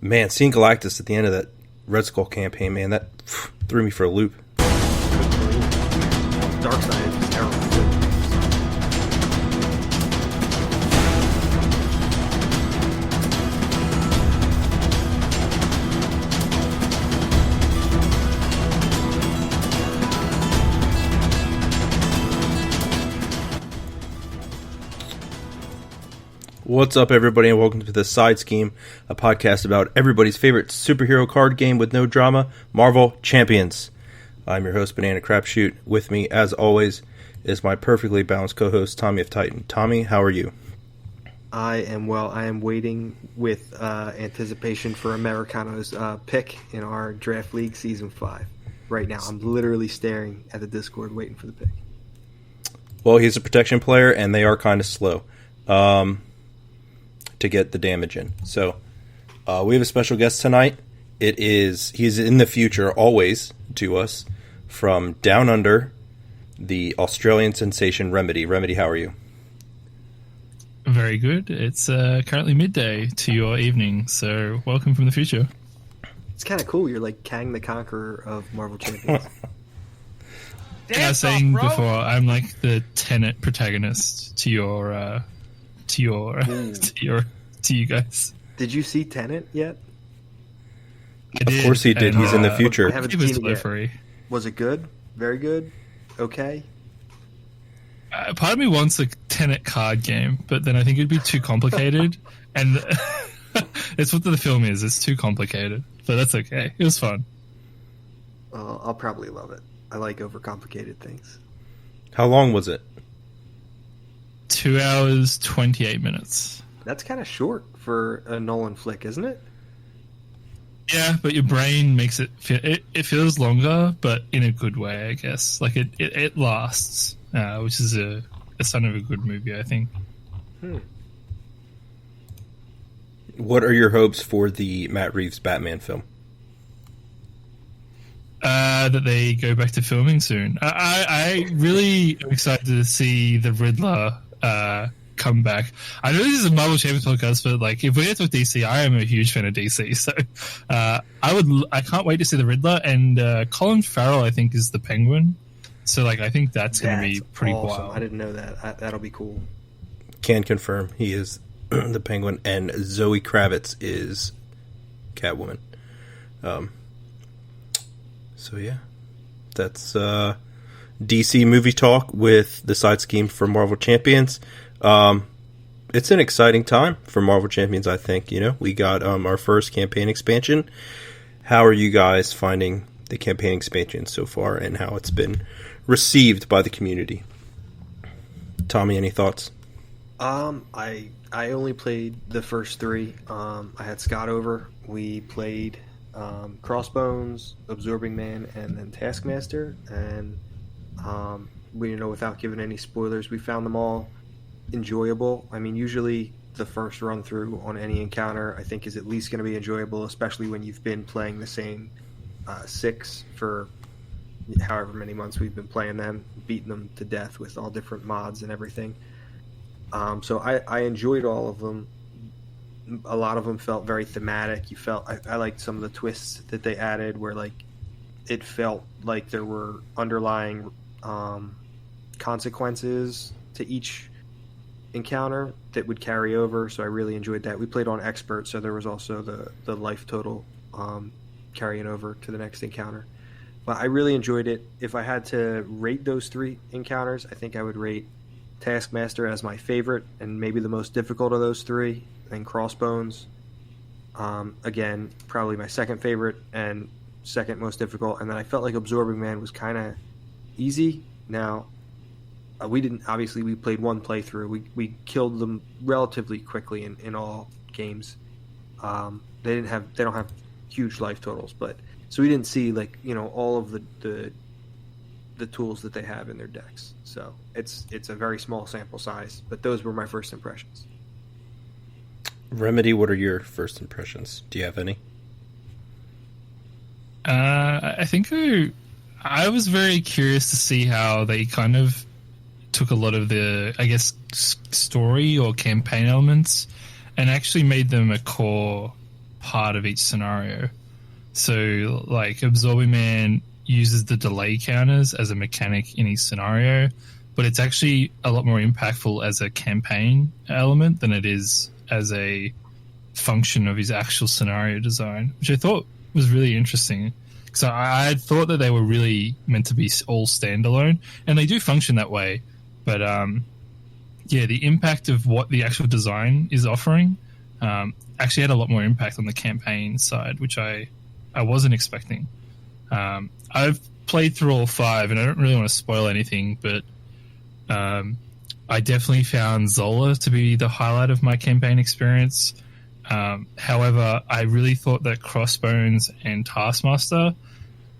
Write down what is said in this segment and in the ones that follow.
Man, seeing Galactus at the end of that Red Skull campaign, man, that threw me for a loop. Darkseid is terrible. What's up, everybody, and welcome to The Side Scheme, a podcast about everybody's favorite superhero card game with no drama, Marvel Champions. I'm your host, BananaCrapshoot. With me, as always, is my perfectly balanced co-host, Tommy of Titan. Tommy, how are you? I am well. I am waiting with anticipation for Americano's pick in our Draft League Season 5. Right now, I'm literally staring at the Discord waiting for the pick. Well, he's a protection player, and they are kind of slow to get the damage in. So we have a special guest tonight. He's in the future always to us from down under, the Australian sensation Remedy. Remedy, how are you? Very good. It's currently midday to your evening, so welcome from the future. It's kind of cool. You're like Kang the Conqueror of Marvel Champions. I was saying before, I'm like the Tenet protagonist to you guys. Did you see Tenet yet? Of course he did. He's in the future. I haven't seen it yet. Was it good? Very good? Okay? Part of me wants a Tenet card game, but then I think it'd be too complicated. And it's what the film is. It's too complicated. But that's okay. It was fun. I'll probably love it. I like overcomplicated things. How long was it? 2 hours, 28 minutes. That's kind of short for a Nolan flick, isn't it? Yeah, but your brain makes it feel... It feels longer, but in a good way, I guess. Like, it lasts, which is a sign of a good movie, I think. What are your hopes for the Matt Reeves Batman film? That they go back to filming soon. I really am excited to see the Riddler come back. I know this is a Marvel Champions podcast, but like if we get to DC, I am a huge fan of DC, so I can't wait to see the Riddler, and Colin Farrell I think is the Penguin, so like I think that's going to be pretty awesome. wild. I didn't know that. That'll be cool. Can confirm he is the Penguin, and Zoe Kravitz is Catwoman. So yeah, that's DC movie talk with the Side Scheme for Marvel Champions. It's an exciting time for Marvel Champions, I think. You know, we got our first campaign expansion. How are you guys finding the campaign expansion so far, and how it's been received by the community? Tommy, any thoughts? I only played the first three. I had Scott over. We played Crossbones, Absorbing Man, and then Taskmaster. And without giving any spoilers, we found them all enjoyable. I mean, usually the first run through on any encounter I think is at least going to be enjoyable, especially when you've been playing the same 6 for however many months we've been playing them, beating them to death with all different mods and everything. So I enjoyed all of them. A lot of them felt very thematic. I liked some of the twists that they added, where like it felt like there were underlying consequences to each encounter that would carry over. So I really enjoyed that. We played on expert, so there was also the life total carrying over to the next encounter. But I really enjoyed it. If I had to rate those 3 encounters, I think I would rate Taskmaster as my favorite and maybe the most difficult of those 3. Then Crossbones, again, probably my second favorite and second most difficult. And then I felt like Absorbing Man was kind of easy. Now, we played one playthrough. We killed them relatively quickly in all games. They don't have huge life totals, but so we didn't see all of the tools that they have in their decks. So it's a very small sample size, but those were my first impressions. Remedy, what are your first impressions? Do you have any? I think I was very curious to see how they kind of took a lot of the, I guess, story or campaign elements and actually made them a core part of each scenario. So, like, Absorbing Man uses the delay counters as a mechanic in each scenario, but it's actually a lot more impactful as a campaign element than it is as a function of his actual scenario design, which I thought was really interesting. So I had thought that they were really meant to be all standalone, and they do function that way. But yeah, the impact of what the actual design is offering actually had a lot more impact on the campaign side, which I wasn't expecting. I've played through all 5, and I don't really want to spoil anything, but I definitely found Zola to be the highlight of my campaign experience. However, I really thought that Crossbones and Taskmaster,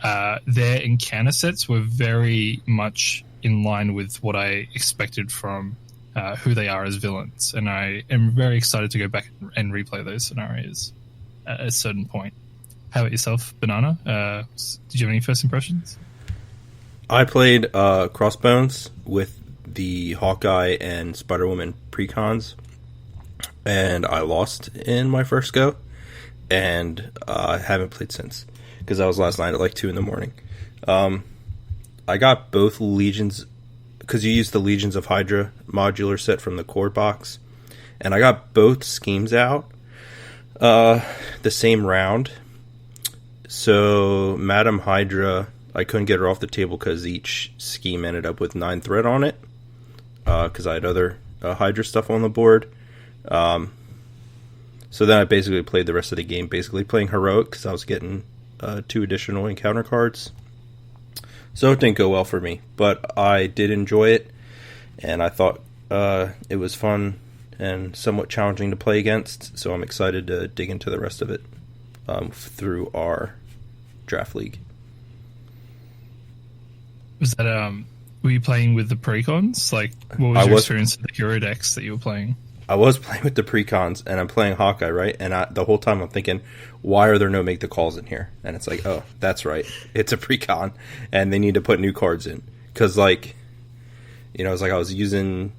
their encounter sets were very much in line with what I expected from who they are as villains, and I am very excited to go back and replay those scenarios at a certain point. How about yourself, Banana? Did you have any first impressions? I played Crossbones with the Hawkeye and Spider-Woman precons, and I lost in my first go, and I haven't played since, because that was last night at like 2 in the morning. I got both Legions, because you use the Legions of Hydra modular set from the core box, and I got both schemes out the same round. So Madam Hydra, I couldn't get her off the table because each scheme ended up with 9 threat on it, because I had other Hydra stuff on the board. So then I basically played the rest of the game basically playing Heroic, because I was getting 2 additional encounter cards. So it didn't go well for me, but I did enjoy it, and I thought it was fun and somewhat challenging to play against, so I'm excited to dig into the rest of it through our draft league. Was that were you playing with the precons? Like, what was your experience with the hero decks that you were playing? I was playing with the precons, and I'm playing Hawkeye, right? And the whole time I'm thinking, why are there no make the calls in here? And it's like, oh, that's right, it's a precon, and they need to put new cards in. Because, like, you know, it's like I was using,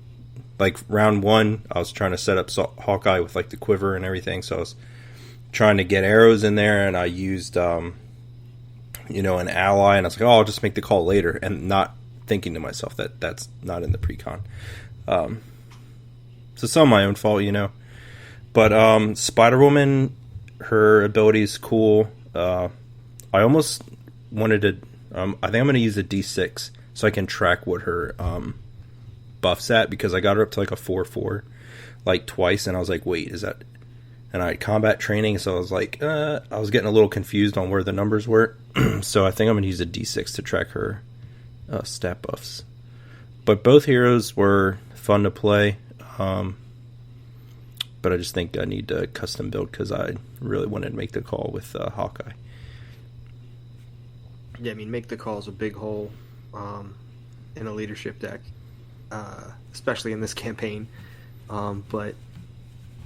like, round 1, I was trying to set up Hawkeye with, like, the quiver and everything, so I was trying to get arrows in there, and I used, you know, an ally, and I was like, oh, I'll just make the call later, and not thinking to myself that that's not in the precon. So it's all my own fault, you know. But Spider-Woman, her ability is cool. I almost wanted to... I think I'm going to use a D6 so I can track what her buff's at, because I got her up to like a 4/4 like twice, and I was like, wait, is that... And I had combat training, so I was like, I was getting a little confused on where the numbers were. So I think I'm going to use a D6 to track her stat buffs. But both heroes were fun to play. But I just think I need to custom build, because I really wanted to make the call with Hawkeye. Yeah, I mean, make the call is a big hole in a leadership deck, especially in this campaign. But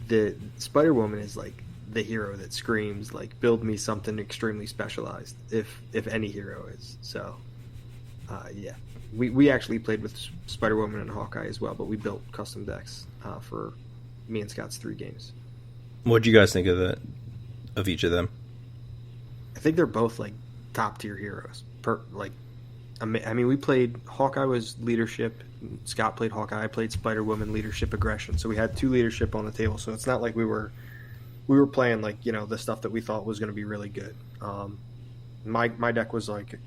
the Spider-Woman is like the hero that screams, like, build me something extremely specialized, if any hero is. So, yeah. We actually played with Spider-Woman and Hawkeye as well, but we built custom decks for me and Scott's 3 games. What do you guys think of each of them? I think they're both, like, top-tier heroes. I mean, we played... Hawkeye was leadership. Scott played Hawkeye. I played Spider-Woman, leadership, aggression. So we had 2 leadership on the table. So it's not like we were playing, like, you know, the stuff that we thought was going to be really good. My deck was, like,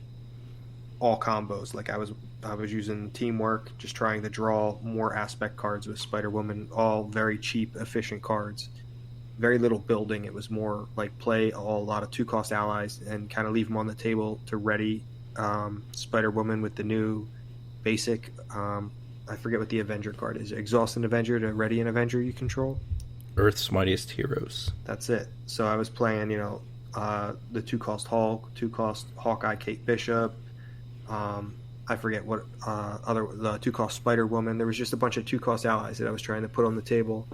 all combos. Like, I was using teamwork, just trying to draw more aspect cards with Spider-Woman, all very cheap, efficient cards. Very little building. It was more like play a lot of 2-cost allies and kind of leave them on the table to ready Spider-Woman with the new basic, I forget what the Avenger card is. Exhaust an Avenger to ready an Avenger you control. Earth's Mightiest Heroes. That's it. So I was playing, you know, the 2-cost Hulk, 2-cost Hawkeye, Kate Bishop, I forget what the 2-cost Spider-Woman. There was just a bunch of 2-cost allies that I was trying to put on the table.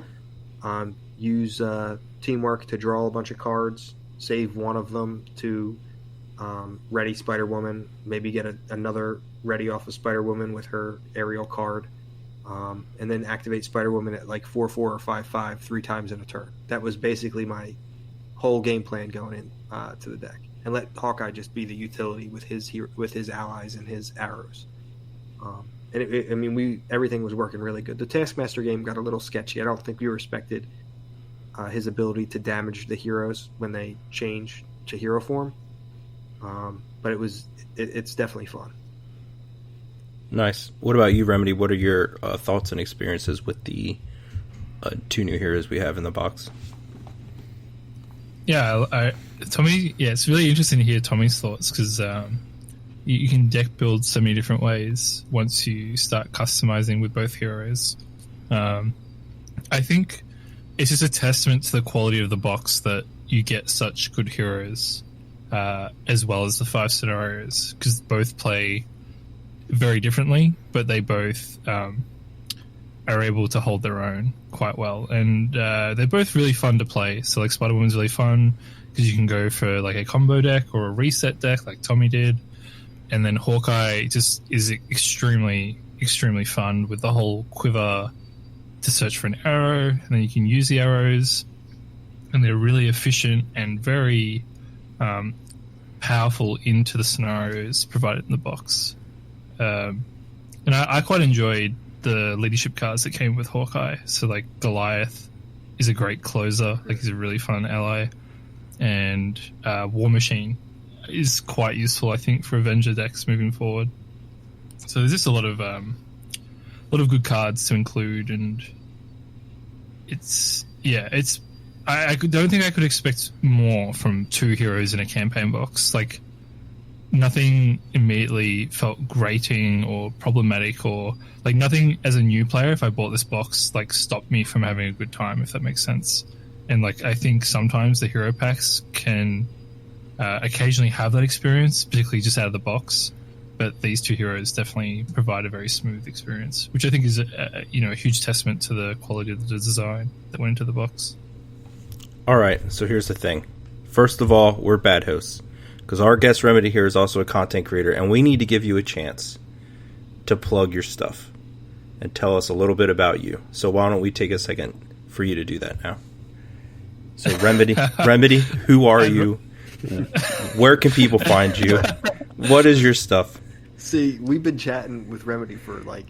Use teamwork to draw a bunch of cards, save one of them to ready Spider-Woman, maybe get another ready off of Spider-Woman with her aerial card, and then activate Spider-Woman at like 4/4 or 5/5 3 times in a turn. That was basically my whole game plan going in to the deck, and let Hawkeye just be the utility with his allies and his arrows. And everything was working really good. The Taskmaster game got a little sketchy. I don't think we respected his ability to damage the heroes when they change to hero form. But it's definitely fun. Nice. What about you, Remedy? What are your thoughts and experiences with the 2 new heroes we have in the box? Yeah, Tommy. Yeah, it's really interesting to hear Tommy's thoughts because you can deck build so many different ways once you start customizing with both heroes. I think it's just a testament to the quality of the box that you get such good heroes, as well as the 5 scenarios, because both play very differently, but they both are able to hold their own quite well, and they're both really fun to play. So like Spider-Woman's really fun because you can go for like a combo deck or a reset deck like Tommy did, and then Hawkeye just is extremely fun with the whole quiver to search for an arrow, and then you can use the arrows, and they're really efficient and very powerful into the scenarios provided in the box. And I quite enjoyed the leadership cards that came with Hawkeye. So like Goliath is a great closer, like he's a really fun ally, and War Machine is quite useful, I think, for Avenger decks moving forward. So there's just a lot of good cards to include, and I don't think I could expect more from 2 heroes in a campaign box. Like, nothing immediately felt grating or problematic, or like nothing as a new player, if I bought this box, like stopped me from having a good time, if that makes sense. And like, I think sometimes the hero packs can occasionally have that experience, particularly just out of the box. But these 2 heroes definitely provide a very smooth experience, which I think is a huge testament to the quality of the design that went into the box. All right, so here's the thing. First of all, we're bad hosts, because our guest Remedy here is also a content creator, and we need to give you a chance to plug your stuff and tell us a little bit about you. So why don't we take a second for you to do that now? So Remedy, who are you? Where can people find you? What is your stuff? See, we've been chatting with Remedy for like,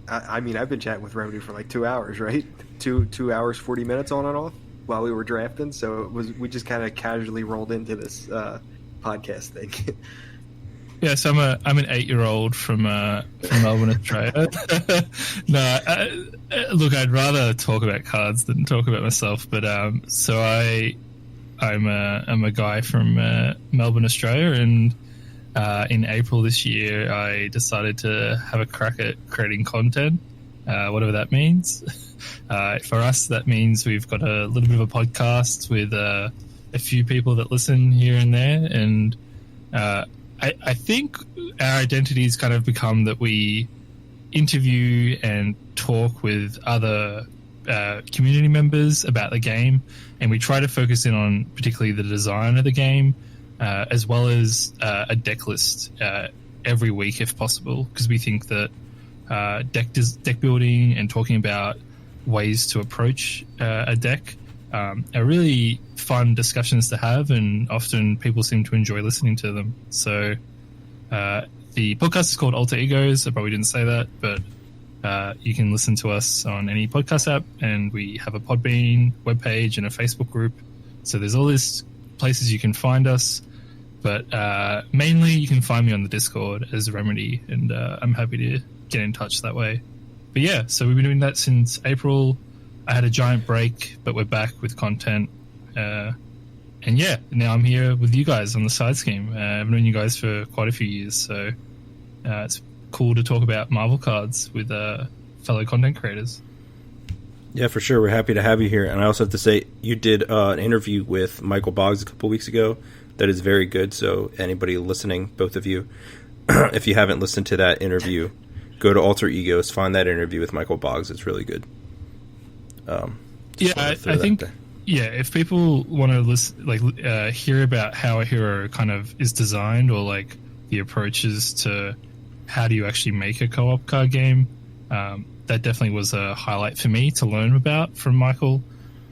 I've been chatting with Remedy for like 2 hours, right? 2 hours, 40 minutes on and off while we were drafting. So we just kind of casually rolled into this podcast thing. Yeah, so I'm an 8-year-old from Melbourne, Australia. No, look, I'd rather talk about cards than talk about myself. But so I'm a guy from Melbourne, Australia, and in April this year, I decided to have a crack at creating content, whatever that means. For us, that means we've got a little bit of a podcast with a few people that listen here and there, and I think our identities kind of become that we interview and talk with other community members about the game, and we try to focus in on particularly the design of the game, as well as a deck list every week if possible, because we think that deck building and talking about ways to approach a deck are really fun discussions to have, and often people seem to enjoy listening to them. So the podcast is called Alter Egos. I probably didn't say that, but you can listen to us on any podcast app, and we have a Podbean webpage and a Facebook group. So there's all these places you can find us, but mainly you can find me on the Discord as Remedy, and I'm happy to get in touch that way. But yeah, so we've been doing that since April. I had a giant break, but we're back with content. And yeah, now I'm here with you guys on the side scheme. I've known you guys for quite a few years, so it's cool to talk about Marvel cards with fellow content creators. Yeah, for sure. We're happy to have you here. And I also have to say, you did an interview with Michael Boggs a couple weeks ago that is very good. So anybody listening, both of you, if you haven't listened to that interview, go to Alter Egos, find that interview with Michael Boggs. It's really good. I think, if people want to listen, hear about how a hero kind of is designed, or like the approaches to how do you actually make a co-op card game, that definitely was a highlight for me to learn about from Michael.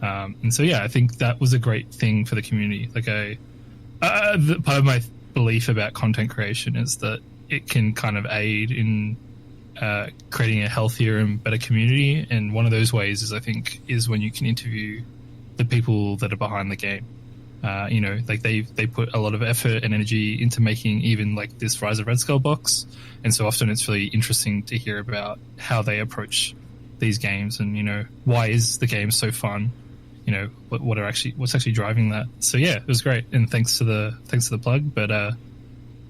And so, yeah, I think that was a great thing for the community. Like, part of my belief about content creation is that it can kind of aid in creating a healthier and better community. And one of those ways is, I think, is when you can interview the people that are behind the game. You know, like they put a lot of effort and energy into making even like this Rise of Red Skull box. And so often it's really interesting to hear about how they approach these games and, you know, why is the game so fun? You know, what's actually driving that? So yeah, it was great, and thanks to the plug. But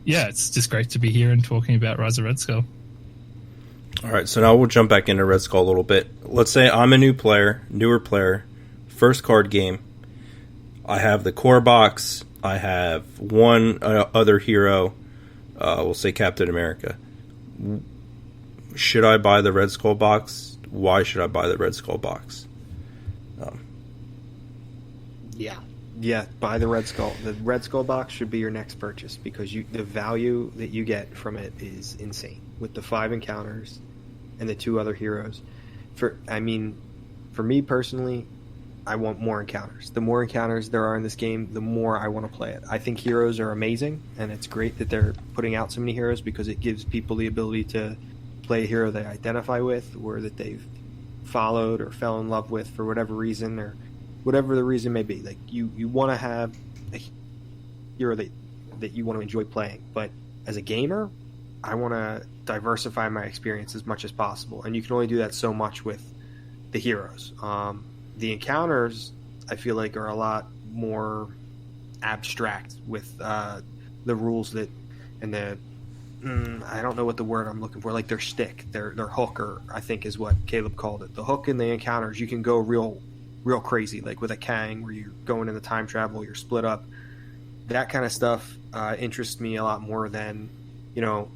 yeah, it's just great to be here and talking about Rise of Red Skull. All right, so now we'll jump back into Red Skull a little bit. Let's say I'm a newer player, first card game. I have the core box. I have one other hero. We'll say Captain America. Should I buy the Red Skull box? Why should I buy the Red Skull box? Yeah, buy the Red Skull. The Red Skull box should be your next purchase because the value that you get from it is insane with the 5 encounters and the 2 other heroes. For me personally, I want more encounters. The more encounters there are in this game, the more I want to play it. I think heroes are amazing, and it's great that they're putting out so many heroes because it gives people the ability to play a hero they identify with or that they've followed or fell in love with for whatever reason or whatever the reason may be. Like you want to have a hero that you want to enjoy playing. But as a gamer, I want to diversify my experience as much as possible. And you can only do that so much with the heroes. The encounters, I feel like, are a lot more abstract with the rules that and the I don't know what the word I'm looking for, like their stick, their hook, or I think is what Caleb called it. The hook in the encounters, you can go real crazy, like with a Kang, where you're going in the time travel, you're split up. That kind of stuff interests me a lot more than, you know,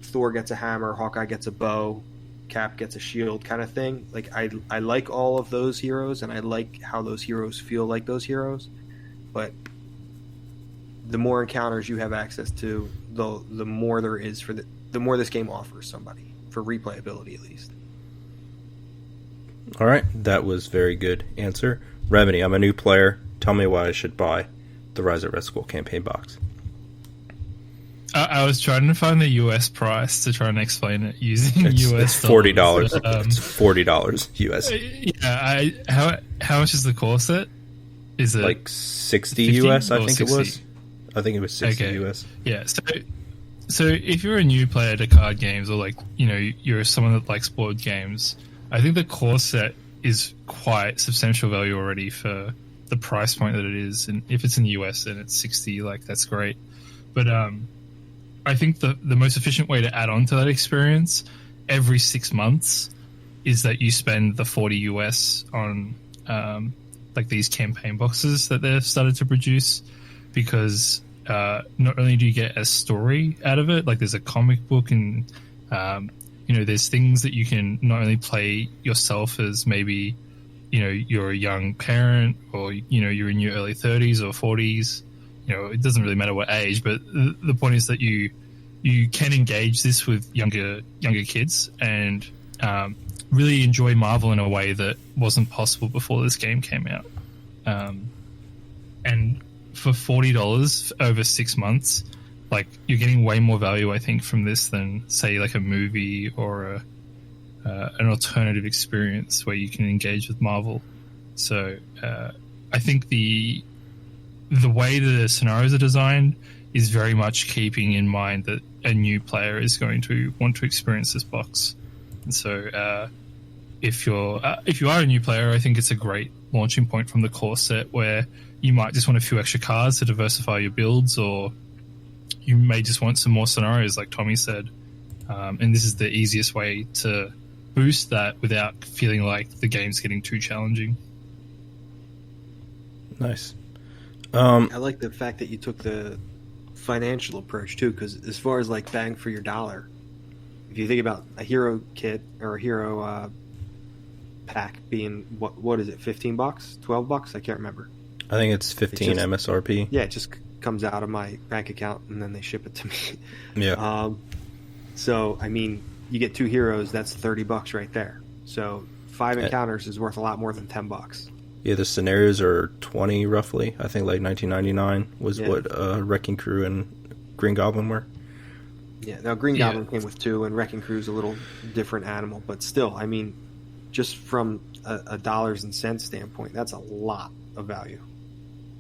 Thor gets a hammer, Hawkeye gets a bow, Cap gets a shield kind of thing. Like I like all of those heroes, and I like how those heroes feel like those heroes. But the more encounters you have access to, the more there is the more this game offers somebody for replayability, at least. All right, that was very good answer. Remedy, I'm a new player. Tell me why I should buy the Rise of Red Skull campaign box. I was trying to find the US price to try and explain it using US it's $40. dollars. It's $40 US. Yeah, how much is the core set? Is it like 60 US? I think 60? it was. I think it was 60 US. Yeah, so if you're a new player to card games, or like, you know, you're someone that likes board games, I think the core set is quite substantial value already for the price point that it is. And if it's in the US and it's 60, like, that's great. But I think the most efficient way to add on to that experience every 6 months is that you spend the 40 US on like these campaign boxes that they've started to produce, because not only do you get a story out of it, like there's a comic book, and you know, there's things that you can not only play yourself as maybe, you know, you're a young parent, or, you know, you're in your early 30s or 40s, you know, it doesn't really matter what age, but the point is that you can engage this with younger kids and really enjoy Marvel in a way that wasn't possible before this game came out. And for $40 over 6 months, like, you're getting way more value, I think, from this than, say, like a movie or an alternative experience where you can engage with Marvel. So I think the way the scenarios are designed is very much keeping in mind that a new player is going to want to experience this box. And so if you are a new player, I think it's a great launching point from the core set, where you might just want a few extra cards to diversify your builds, or you may just want some more scenarios, like Tommy said. And this is the easiest way to boost that without feeling like the game's getting too challenging. Nice. I like the fact that you took the financial approach too, because as far as like bang for your dollar, if you think about a hero kit or a hero pack being what is it, $15, $12? I can't remember. I think it's 15 MSRP. Yeah, it just comes out of my bank account and then they ship it to me. Yeah. So I mean, you get 2 heroes, that's $30 right there. So 5 encounters is worth a lot more than $10. Yeah, the scenarios are 20 roughly. I think like 1999 was what Wrecking Crew and Green Goblin were. Yeah, now Green Goblin came with 2, and Wrecking Crew's a little different animal, but still, I mean, just from a dollars and cents standpoint, that's a lot of value.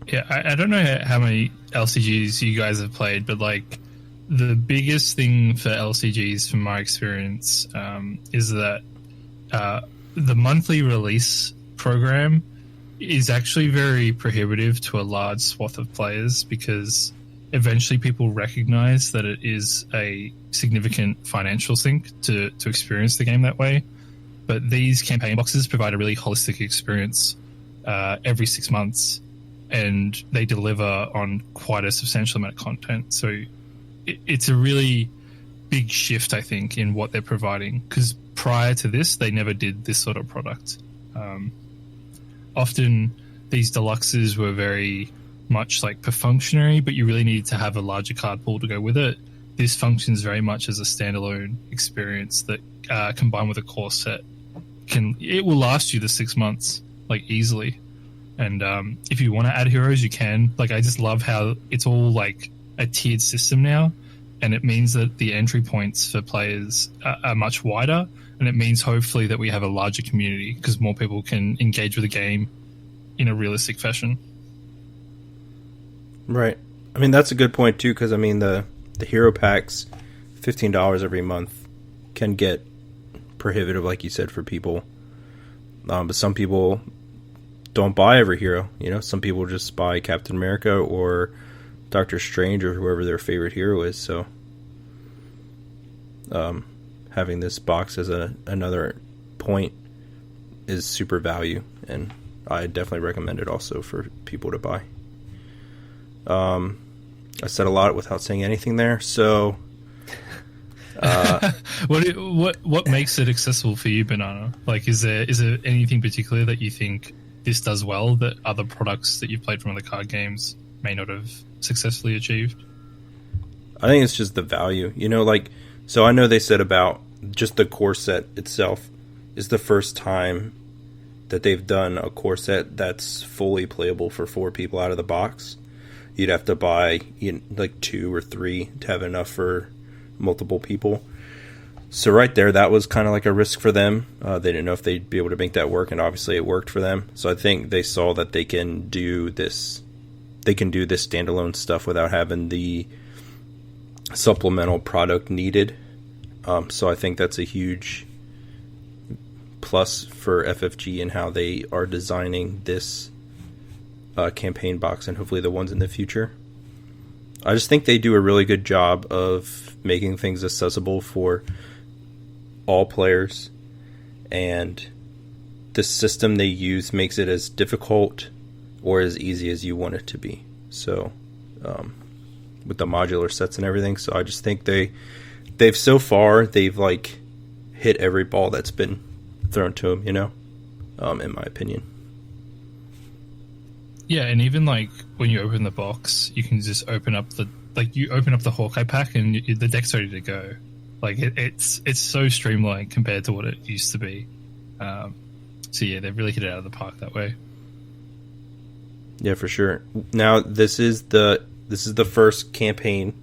Yeah, I don't know how many LCGs you guys have played, but like the biggest thing for LCGs, from my experience, is that the monthly release program is actually very prohibitive to a large swath of players, because eventually people recognize that it is a significant financial sink to experience the game that way. But these campaign boxes provide a really holistic experience every 6 months, and they deliver on quite a substantial amount of content. So it's a really big shift, I think, in what they're providing, because prior to this, they never did this sort of product. Often these deluxes were very much like perfunctory, but you really needed to have a larger card pool to go with it. This functions very much as a standalone experience that, combined with a core set, it will last you the 6 months like easily. And if you want to add heroes, you can. Like, I just love how it's all like a tiered system now, and it means that the entry points for players are much wider, and it means hopefully that we have a larger community because more people can engage with the game in a realistic fashion. Right. I mean, that's a good point too, because I mean the hero packs, $15 every month, can get prohibitive, like you said, for people. But some people don't buy every hero. You know, some people just buy Captain America or Doctor Strange or whoever their favorite hero is. So, having this box as another point is super value, and I definitely recommend it also for people to buy. I said a lot without saying anything there, so what makes it accessible for you, Banana? Like, is there anything particular that you think this does well that other products that you've played from other card games may not have successfully achieved? I think it's just the value. You know, like, so I know they said about just the core set itself is the first time that they've done a core set that's fully playable for 4 people out of the box. You'd have to buy like 2 or 3 to have enough for multiple people. So right there, that was kind of like a risk for them. They didn't know if they'd be able to make that work, and obviously it worked for them. So I think they saw that they can do this. They can do this standalone stuff without having the supplemental product needed. So I think that's a huge plus for FFG and how they are designing this campaign box, and hopefully the ones in the future. I just think they do a really good job of making things accessible for all players, and the system they use makes it as difficult or as easy as you want it to be. So with the modular sets and everything, so I just think they've so far like hit every ball that's been thrown to them, you know, in my opinion. Yeah, and even like when you open the box, you can just open up the Hawkeye pack and the deck's ready to go. Like it's so streamlined compared to what it used to be. So yeah, they've really hit it out of the park that way. Yeah, for sure. Now this is the first campaign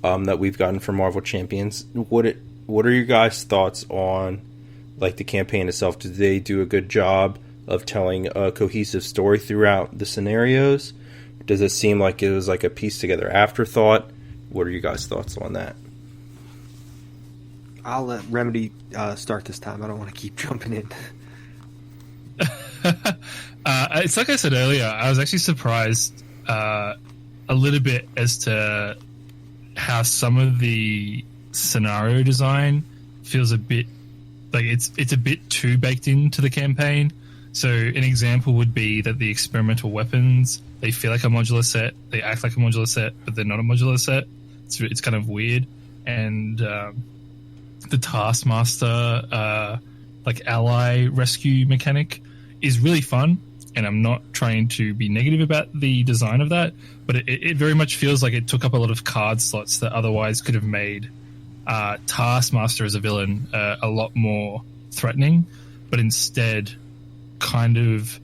that we've gotten from Marvel Champions. What are your guys' thoughts on like the campaign itself? Did they do a good job of telling a cohesive story throughout the scenarios? Does it seem like it was like a pieced together afterthought? What are you guys' thoughts on that? I'll let Remedy start this time. I don't want to keep jumping in. It's like I said earlier, I was actually surprised a little bit as to how some of the scenario design feels a bit like it's a bit too baked into the campaign. So an example would be that the experimental weapons, they feel like a modular set, they act like a modular set, but they're not a modular set. It's kind of weird. And the Taskmaster like ally rescue mechanic is really fun, and I'm not trying to be negative about the design of that, but it very much feels like it took up a lot of card slots that otherwise could have made Taskmaster as a villain a lot more threatening, but instead kind of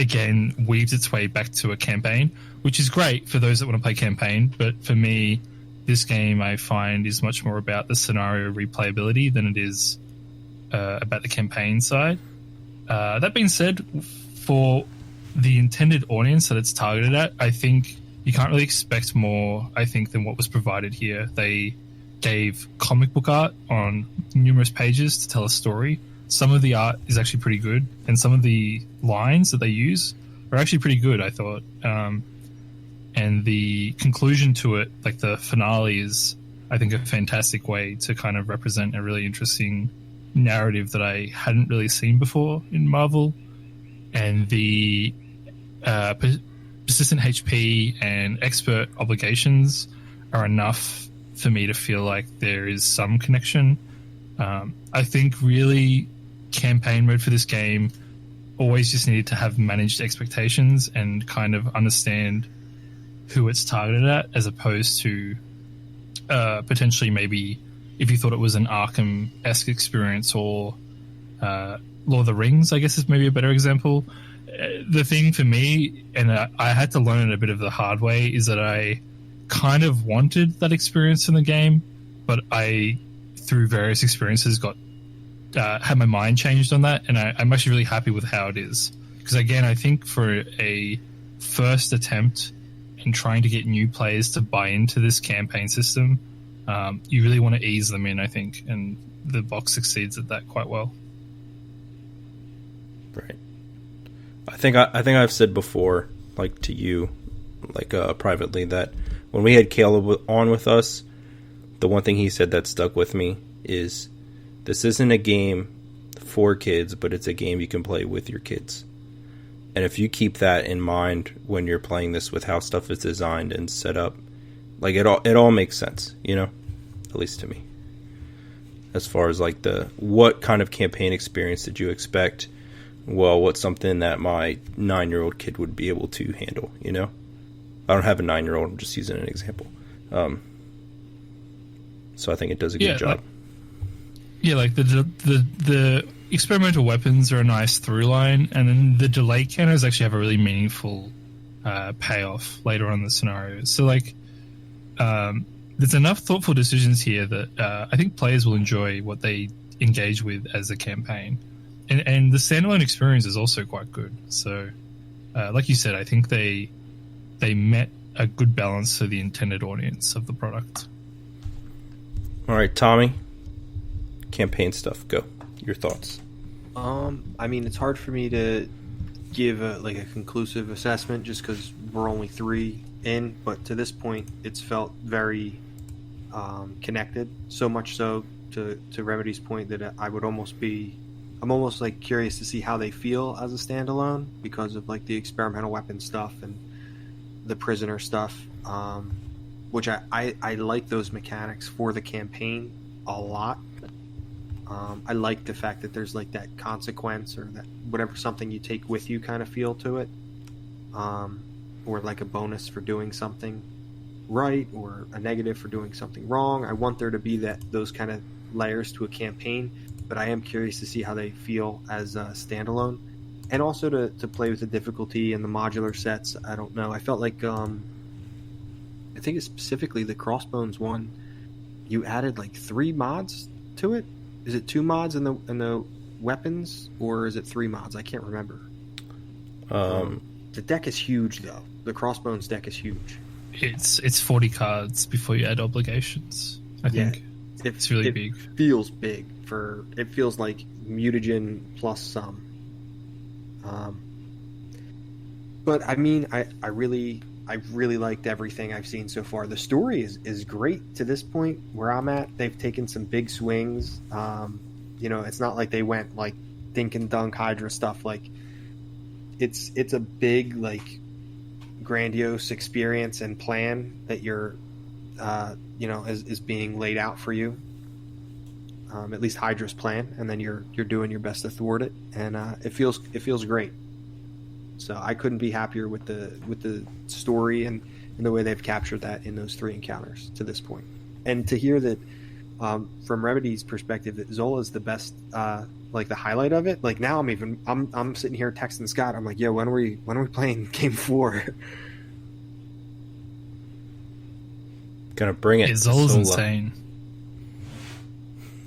again weaves its way back to a campaign, which is great for those that want to play campaign. But for me, this game I find is much more about the scenario replayability than it is about the campaign side. That being said, for the intended audience that it's targeted at, I think you can't really expect more, I think, than what was provided here. They gave comic book art on numerous pages to tell a story. Some of the art is actually pretty good, and some of the lines that they use are actually pretty good, I thought. And the conclusion to it, like the finale, is, I think, a fantastic way to kind of represent a really interesting narrative that I hadn't really seen before in Marvel. And the persistent HP and expert obligations are enough for me to feel like there is some connection. I think really campaign mode for this game always just needed to have managed expectations and kind of understand who it's targeted at, as opposed to potentially maybe if you thought it was an Arkham-esque experience or Lord of the Rings, I guess is maybe a better example. The thing for me, and I had to learn it a bit of the hard way, is that I kind of wanted that experience in the game, but I, through various experiences, had my mind changed on that, and I'm actually really happy with how it is. Because again, I think for a first attempt in trying to get new players to buy into this campaign system, you really want to ease them in, I think, and the box succeeds at that quite well. Right. I think I've said before, like to you, like privately, that when we had Caleb on with us, the one thing he said that stuck with me is, this isn't a game for kids, but it's a game you can play with your kids. And if you keep that in mind when you're playing this, with how stuff is designed and set up, like it all makes sense, you know, at least to me. As far as like what kind of campaign experience did you expect? Well, what's something that my 9-year-old kid would be able to handle, you know? I don't have a 9-year-old, I'm just using an example. So I think it does a good job. Like the experimental weapons are a nice through line, and then the delay counters actually have a really meaningful payoff later on in the scenario. So like, there's enough thoughtful decisions here that I think players will enjoy what they engage with as a campaign. And the standalone experience is also quite good. So, like you said, I think they met a good balance for the intended audience of the product. All right, Tommy, campaign stuff, go. Your thoughts. I mean, it's hard for me to give a conclusive assessment just because we're only 3 in, but to this point, it's felt very connected. So much so to Remedy's point that I'm almost like curious to see how they feel as a standalone because of like the experimental weapon stuff and the prisoner stuff, which I like those mechanics for the campaign a lot. I like the fact that there's like that consequence or that whatever something you take with you kind of feel to it, or like a bonus for doing something right or a negative for doing something wrong. I want there to be those kind of layers to a campaign, but I am curious to see how they feel as a standalone, and also to play with the difficulty and the modular sets. I don't know. I felt like I think it's specifically the Crossbones one. You added like 3 mods to it. Is it 2 mods in the weapons, or is it 3 mods? I can't remember. The deck is huge, though. The Crossbones deck is huge. It's 40 cards before you add obligations. I think it's really big. Feels big it feels like mutagen plus some. But I mean, I really liked everything I've seen so far. The story is great to this point where I'm at. They've taken some big swings. It's not like they went like dink and dunk Hydra stuff. Like it's a big, like, grandiose experience and plan that you're is being laid out for you. At least Hydra's plan, and then you're doing your best to thwart it, and it feels great. So I couldn't be happier with the story and the way they've captured that in those 3 encounters to this point. And to hear that from Remedy's perspective, that Zola's the best, like the highlight of it. Like now, I'm sitting here texting Scott. I'm like, yo, when are we playing Game 4? Gonna bring it. Zola's insane.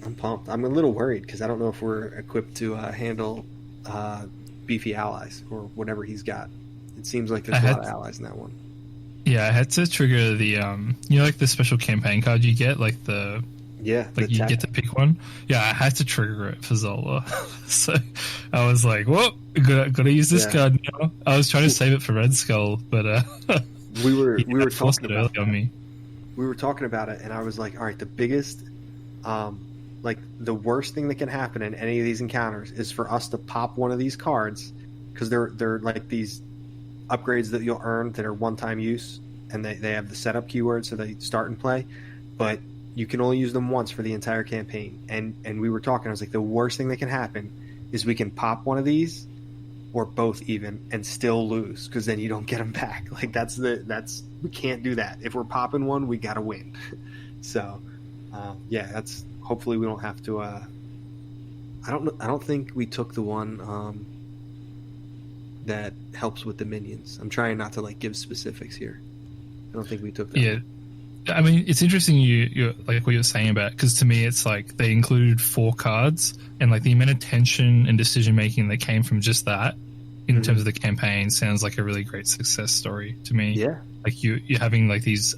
I'm pumped. I'm a little worried because I don't know if we're equipped to handle beefy allies or whatever he's got. It seems like there's a lot of allies in that one. Yeah, I had to trigger the like the special campaign card you get, like you get to pick one. Yeah, I had to trigger it for Zola. So I was like, "Whoa, gotta use this card now." I was trying to save it for Red Skull, but we were talking about it on me. We were talking about it, and I was like, "All right, the biggest, like the worst thing that can happen in any of these encounters is for us to pop one of these cards because they're like these upgrades that you'll earn that are one-time use, and they have the setup keyword, so they start and play, but you can only use them once for the entire campaign." And we were talking, I was like, the worst thing that can happen is we can pop one of these or both even and still lose because then you don't get them back. Like that's we can't do that. If we're popping one, we gotta win. So that's hopefully we don't have to. I don't think we took the one that helps with the minions. I'm trying not to like give specifics here. I don't think we took that. Yeah, I mean, it's interesting you like what you're saying about, because to me it's like they included 4 cards, and like the amount of tension and decision making that came from just that in terms of the campaign sounds like a really great success story to me. Yeah, like you're having like these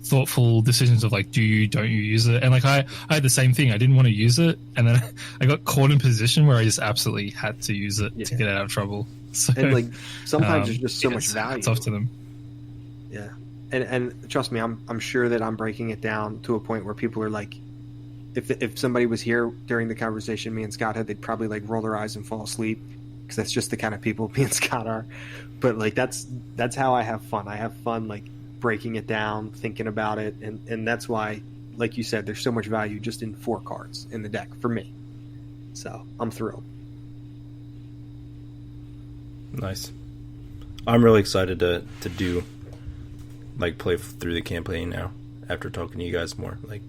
thoughtful decisions of like, don't you use it? And like I had the same thing. I didn't want to use it, and then I got caught in a position where I just absolutely had to use it to get out of trouble. So, and like sometimes there's just so much value. It's off to them. Yeah, and trust me, I'm sure that I'm breaking it down to a point where people are like, if somebody was here during the conversation me and Scott had, they'd probably like roll their eyes and fall asleep because that's just the kind of people me and Scott are. But like that's how I have fun. I have fun like breaking it down, thinking about it, and that's why, like you said, there's so much value just in 4 cards in the deck for me. So I'm thrilled. Nice. I'm really excited to do like play through the campaign now after talking to you guys more. Like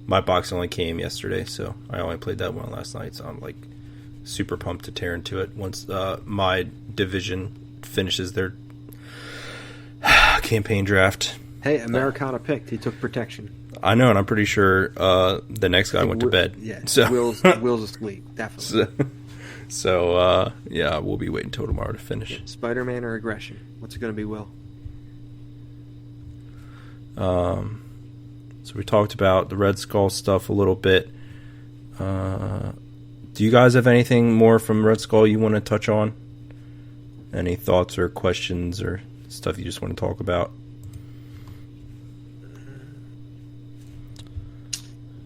my box only came yesterday, so I only played that one last night, so I'm like super pumped to tear into it once my division finishes their campaign draft. Hey, Americana picked. He took protection. I know, and I'm pretty sure the next guy went to bed. Yeah, so Will's asleep, definitely. So we'll be waiting till tomorrow to finish. Yeah, Spider-Man or aggression? What's it going to be, Will? So we talked about the Red Skull stuff a little bit. Do you guys have anything more from Red Skull you want to touch on? Any thoughts or questions or stuff you just want to talk about?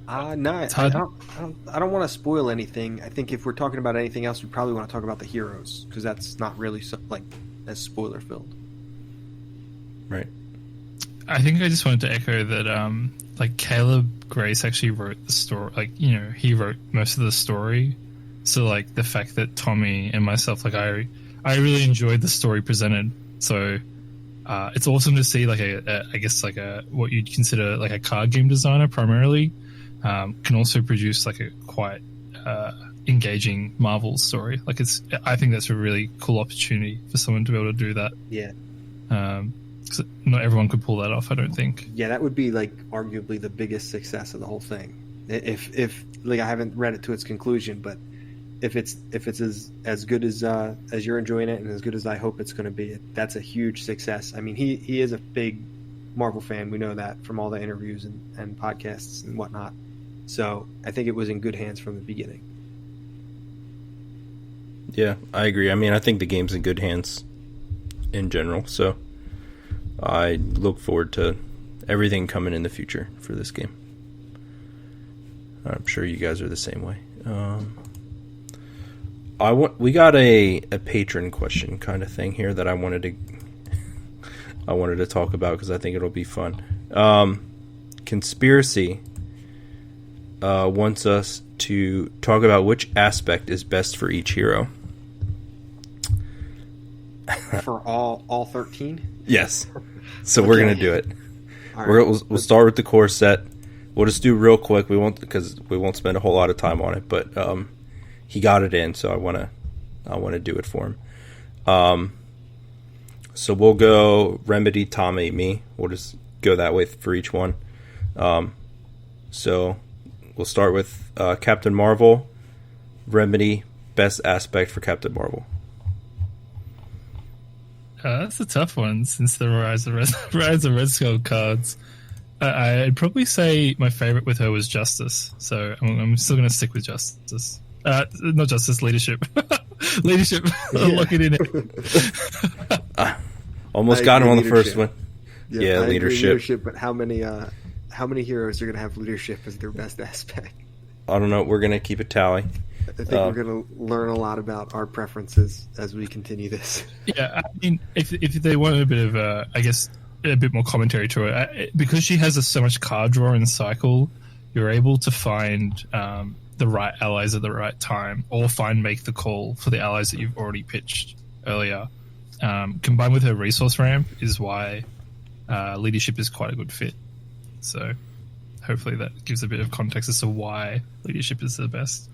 No, I don't want to spoil anything. I think if we're talking about anything else, we probably want to talk about the heroes because that's not really like as spoiler filled. Right. I think I just wanted to echo that. Like Caleb Grace actually wrote the story. Like he wrote most of the story. So like the fact that Tommy and myself, like I really enjoyed the story presented. So it's awesome to see like I guess like what you'd consider like a card game designer primarily. Can also produce like a quite engaging Marvel story. Like I think that's a really cool opportunity for someone to be able to do that. Yeah. 'Cause not everyone could pull that off, I don't think. Yeah, that would be like arguably the biggest success of the whole thing. If like I haven't read it to its conclusion, but if it's as good as you're enjoying it and as good as I hope it's going to be, that's a huge success. I mean, he is a big Marvel fan. We know that from all the interviews and podcasts and whatnot. So I think it was in good hands from the beginning. Yeah, I agree. I mean, I think the game's in good hands in general. So I look forward to everything coming in the future for this game. I'm sure you guys are the same way. We got a patron question kind of thing here that I wanted to talk about because I think it'll be fun. Conspiracy wants us to talk about which aspect is best for each hero. For all 13? Yes. So we're gonna do it. All right. We'll start with the core set. we'll just do real quick. We won't spend a whole lot of time on it, but he got it in, so I want to do it for him. So we'll go Remedy, Tommy, me. We'll just go that way for each one. So we'll start with Captain Marvel. Remedy, best aspect for Captain Marvel. That's a tough one since the Rise of Red Skull cards. I'd probably say my favorite with her was Justice, so I'm still going to stick with Justice. Not Justice, Leadership. Leadership. Lock it in it. Almost got him on the first one. Yeah, leadership. But how many heroes are going to have leadership as their best aspect? I don't know. We're going to keep a tally. I think we're going to learn a lot about our preferences as we continue this. Yeah, I mean, if they want a bit of, a bit more commentary to it, because she has so much card draw and cycle, you're able to find the right allies at the right time, or make the call for the allies that you've already pitched earlier. Combined with her resource ramp is why leadership is quite a good fit. So hopefully that gives a bit of context as to why leadership is the best.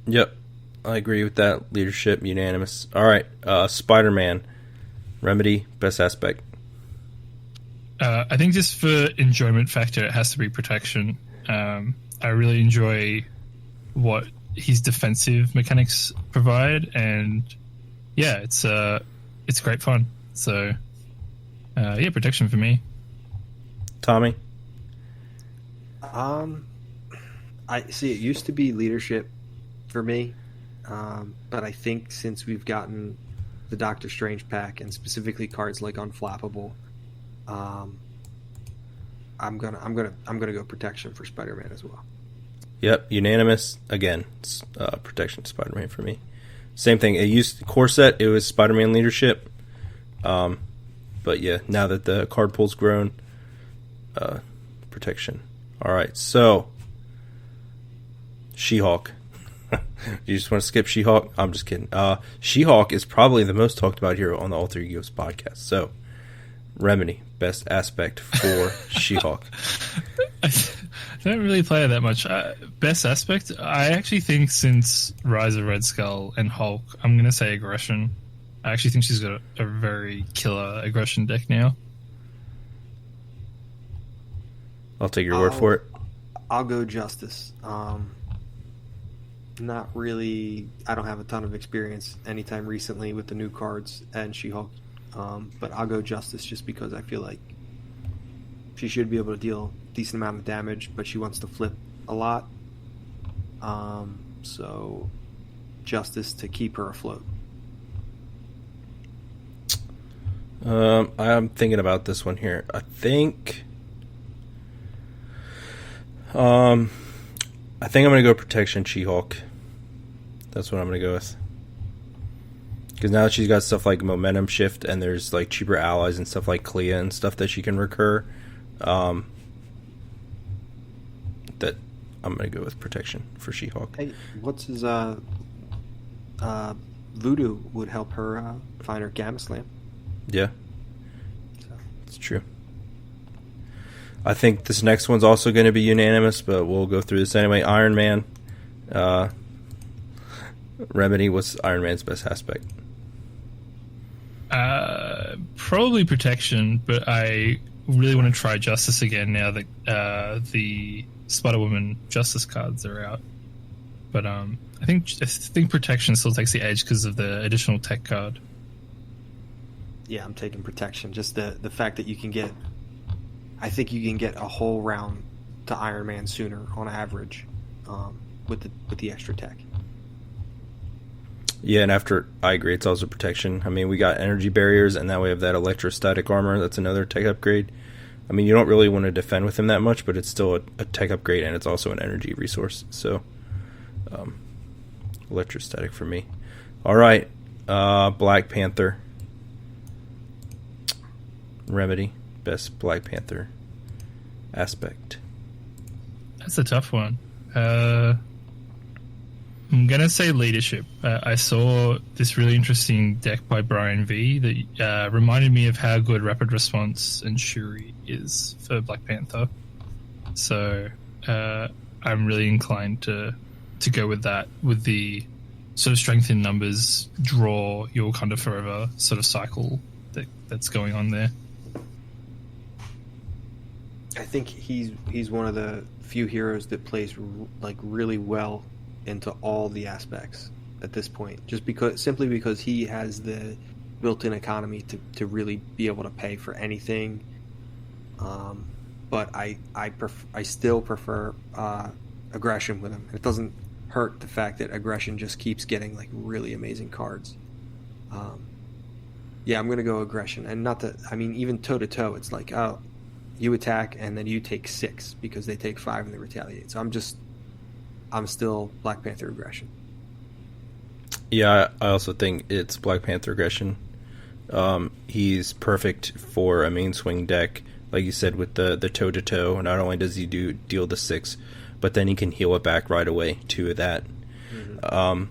Yep, I agree with that. Leadership, unanimous. All right, Spider-Man, Remedy, best aspect. I think just for enjoyment factor, it has to be protection. I really enjoy what his defensive mechanics provide, and yeah, it's great fun. So protection for me. Tommy? I see. It used to be leadership for me, but I think since we've gotten the Doctor Strange pack and specifically cards like Unflappable, I'm gonna go protection for Spider-Man as well. Yep, unanimous. Again, protection Spider-Man for me. Same thing. It used core set. It was Spider-Man leadership. But yeah, now that the card pool's grown, protection. All right, so She-Hulk. You just want to skip She-Hulk? I'm just kidding. She-Hulk is probably the most talked about hero on the Alter Egos podcast. So, Remedy, best aspect for She-Hulk. I don't really play her that much. Best aspect? I actually think since Rise of Red Skull and Hulk, I'm going to say aggression. I actually think she's got a very killer aggression deck now. I'll take your word for it. I'll go Justice. Not really. I don't have a ton of experience anytime recently with the new cards and She-Hulk, but I'll go Justice just because I feel like she should be able to deal a decent amount of damage, but she wants to flip a lot. So Justice to keep her afloat. I'm thinking about this one here. I think I'm going to go protection She-Hulk. That's what I'm going to go with. Because now that she's got stuff like momentum shift and there's like cheaper allies and stuff like Clea and stuff that she can recur, that I'm going to go with protection for She-Hulk. Hey, what's his Voodoo would help her find her Gamma Slam. Yeah. So. It's true. I think this next one's also going to be unanimous, but we'll go through this anyway. Iron Man. Remedy, what's Iron Man's best aspect? Probably protection, but I really want to try Justice again now that the Spider-Woman Justice cards are out. But I think protection still takes the edge because of the additional tech card. Yeah, I'm taking protection. Just the fact that you can get... I think you can get a whole round to Iron Man sooner on average with the extra tech. Yeah, and I agree, it's also protection. I mean, we got energy barriers, and now we have that electrostatic armor. That's another tech upgrade. I mean, you don't really want to defend with him that much, but it's still a tech upgrade, and it's also an energy resource. So, electrostatic for me. All right, Black Panther. Remedy, best Black Panther aspect. That's a tough one. I'm going to say leadership. I saw this really interesting deck by Brian V that reminded me of how good Rapid Response and Shuri is for Black Panther. So I'm really inclined to go with that, with the sort of strength in numbers, draw your Wakanda Forever sort of cycle that's going on there. I think he's one of the few heroes that plays like really well into all the aspects at this point, simply because he has the built-in economy to really be able to pay for anything. But I still prefer aggression with him. It doesn't hurt the fact that aggression just keeps getting like really amazing cards. Yeah, I'm gonna go aggression, and not that, I mean, even toe to toe, it's like, oh, you attack and then you take 6 because they take 5 and they retaliate. So I'm still Black Panther aggression. Yeah, I also think it's Black Panther aggression. He's perfect for a main swing deck, like you said, with the toe to toe. Not only does he deal the 6, but then he can heal it back right away, 2 of that. Mm-hmm.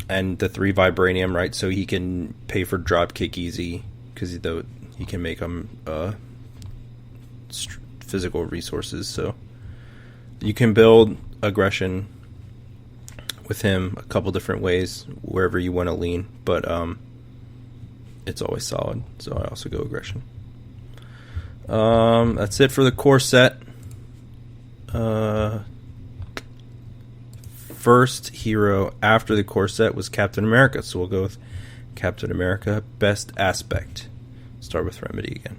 And the 3 vibranium, right? So he can pay for drop kick easy because he can make them physical resources. So you can build aggression with him a couple different ways, wherever you want to lean, but it's always solid. So I also go aggression. That's it for the core set. First hero after the core set was Captain America, so we'll go with Captain America best aspect. Start with Remedy again.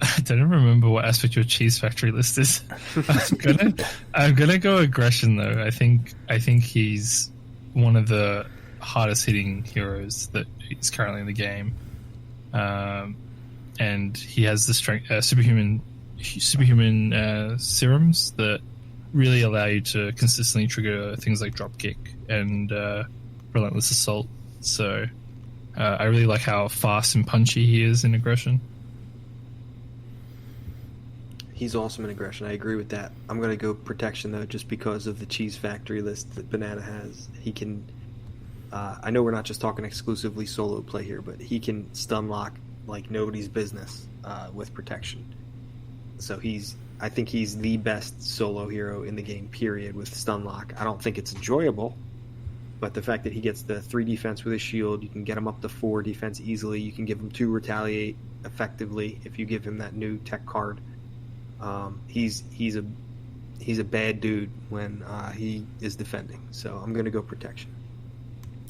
I don't remember what aspect your cheese factory list is. I'm gonna go aggression though. I think he's one of the hardest hitting heroes that is currently in the game, and he has the strength, superhuman serums that really allow you to consistently trigger things like dropkick and relentless assault. So I really like how fast and punchy he is in aggression. He's awesome in aggression. I agree with that. I'm going to go protection, though, just because of the cheese factory list that Banana has. He can... I know we're not just talking exclusively solo play here, but he can stun lock like nobody's business with protection. So I think he's the best solo hero in the game, period, with stun lock. I don't think it's enjoyable, but the fact that he gets the 3 defense with his shield, you can get him up to 4 defense easily. You can give him 2 retaliate effectively if you give him that new tech card. He's a bad dude when he is defending. So I'm going to go protection.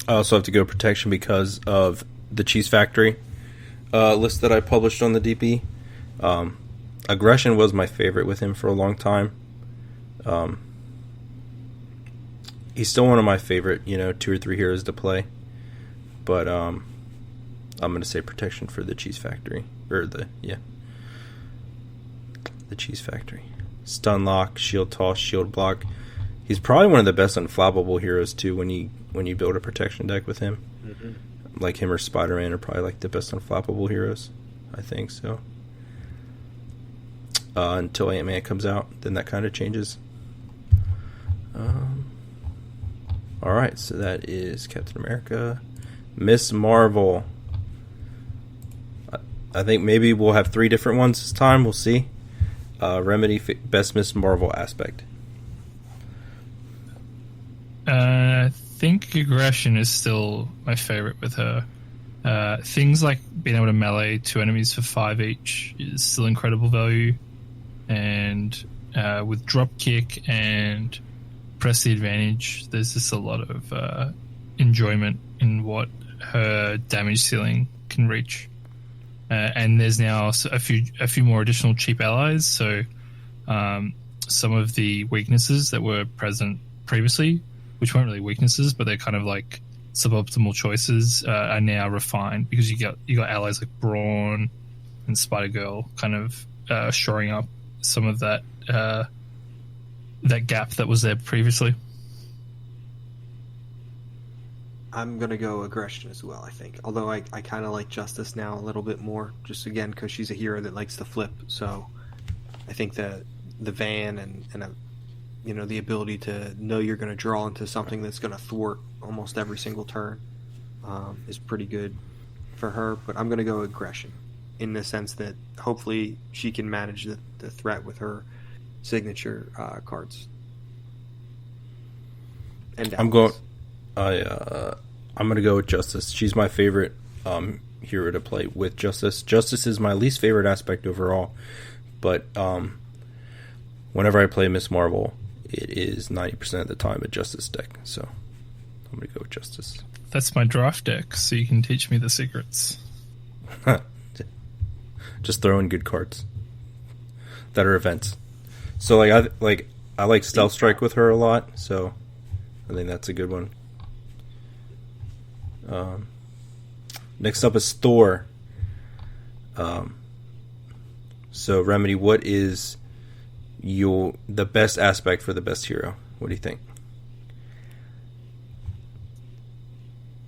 I also have to go protection because of the cheese factory list that I published on the DP. Aggression was my favorite with him for a long time. He's still one of my favorite, 2 or 3 heroes to play. But I'm going to say protection for the cheese factory. The cheese factory. Stun lock, shield toss, shield block. He's probably one of the best unflappable heroes too when you build a protection deck with him. Mm-hmm. Like him or Spider-Man are probably like the best unflappable heroes. I think so. Until Ant-Man comes out, then that kind of changes. Alright, so that is Captain America. Miss Marvel. I think maybe we'll have 3 different ones this time. We'll see. Remedy best Miss Marvel aspect. I think aggression is still my favorite with her. Things like being able to melee 2 enemies for 5 each is still incredible value. And with dropkick and press the advantage, there's just a lot of enjoyment in what her damage ceiling can reach. And there's now a few more additional cheap allies. So some of the weaknesses that were present previously, which weren't really weaknesses, but they're kind of like suboptimal choices, are now refined because you got allies like Brawn and Spider-Girl kind of shoring up some of that gap that was there previously. I'm going to go aggression as well, I think. Although I kind of like Justice now a little bit more, just again because she's a hero that likes to flip. So I think that the van and the ability to know you're going to draw into something that's going to thwart almost every single turn is pretty good for her. But I'm going to go aggression. in the sense that hopefully she can manage the threat with her signature cards. And I'm going to go with Justice. She's my favorite hero to play with Justice. Justice is my least favorite aspect overall, but whenever I play Miss Marvel, it is 90% of the time a Justice deck. So I'm going to go with Justice. That's my draft deck, so you can teach me the secrets. Just throw in good cards that are events. So I like Stealth Strike with her a lot, so I think that's a good one. Next up is Thor. So Remedy, what is the best aspect for the best hero? What do you think?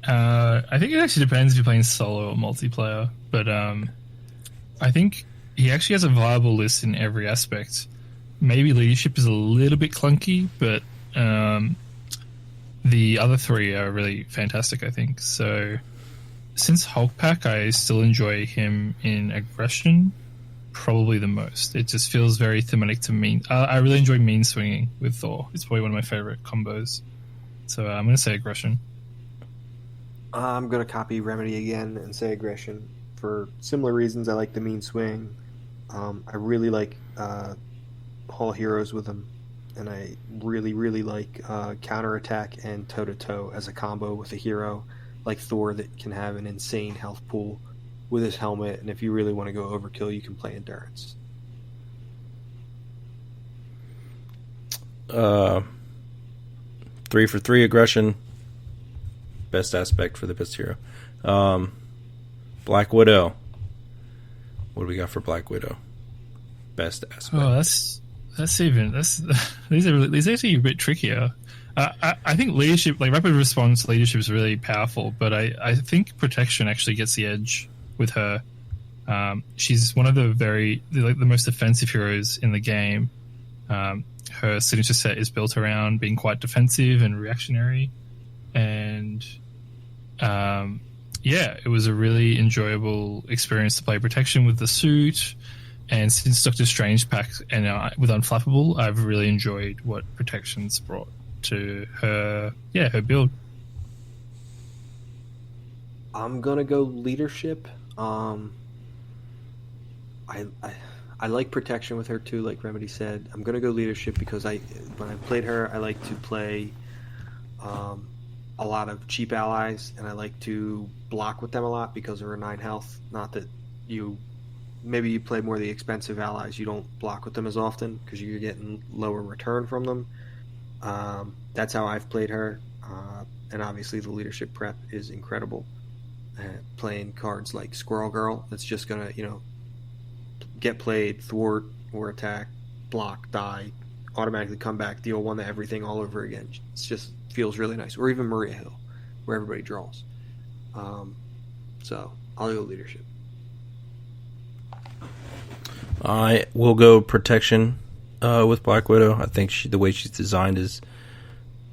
I think it actually depends if you're playing solo or multiplayer, but I think he actually has a viable list in every aspect. Maybe leadership is a little bit clunky, but the other three are really fantastic, I think. So since Hulk Pack, I still enjoy him in aggression probably the most. It just feels very thematic to me. I really enjoy mean swinging with Thor. It's probably one of my favorite combos. So I'm going to say aggression. I'm going to copy Remedy again and say aggression. For similar reasons, I like the mean swing. I really like all heroes with him. And I really, really like counterattack and toe-to-toe as a combo with a hero like Thor that can have an insane health pool with his helmet. And if you really want to go overkill, you can play Endurance. 3 for 3 aggression. Best aspect for the best hero. Black Widow. What do we got for Black Widow? Best aspect. Oh, these are actually a bit trickier. I think leadership, like rapid response leadership, is really powerful, but I think protection actually gets the edge with her. She's one of the most offensive heroes in the game. Her signature set is built around being quite defensive and reactionary, and it was a really enjoyable experience to play protection with the suit. And since Doctor Strange pack and with Unflappable, I've really enjoyed what protection's brought to her build. I'm gonna go leadership. I like protection with her too, like Remedy said. I'm gonna go leadership because when I played her, I like to play a lot of cheap allies, and I like to block with them a lot because of her 9 health. Not that maybe you play more of the expensive allies, you don't block with them as often because you're getting lower return from them. That's how I've played her, and obviously the leadership prep is incredible. Playing cards like Squirrel Girl, that's just gonna get played, thwart or attack, block, die, automatically come back, deal 1 to everything all over again. It just feels really nice. Or even Maria Hill, where everybody draws. So I'll go leadership. I will go protection with Black Widow. I think the way she's designed is,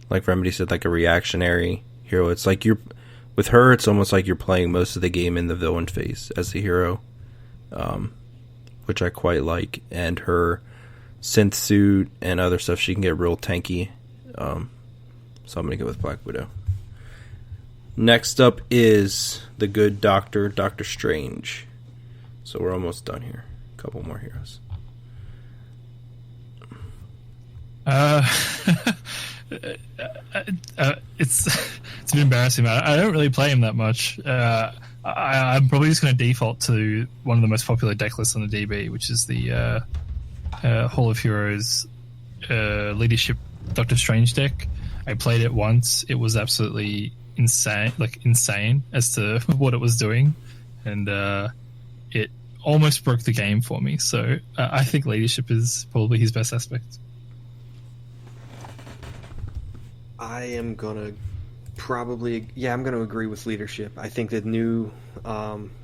like Remedy said, like a reactionary hero. It's like with her, it's almost like you're playing most of the game in the villain phase as the hero, which I quite like. And her synth suit and other stuff, she can get real tanky. So I'm going to go with Black Widow. Next up is the good Doctor Strange. So we're almost done here. A couple more heroes. It's a bit embarrassing, man. I don't really play him that much. I'm probably just going to default to one of the most popular deck lists on the DB, which is the Hall of Heroes Leadership Doctor Strange deck. I played it once. It was absolutely insane as to what it was doing, and it almost broke the game for me. So I think leadership is probably his best aspect. I am gonna I'm gonna agree with leadership. I think the new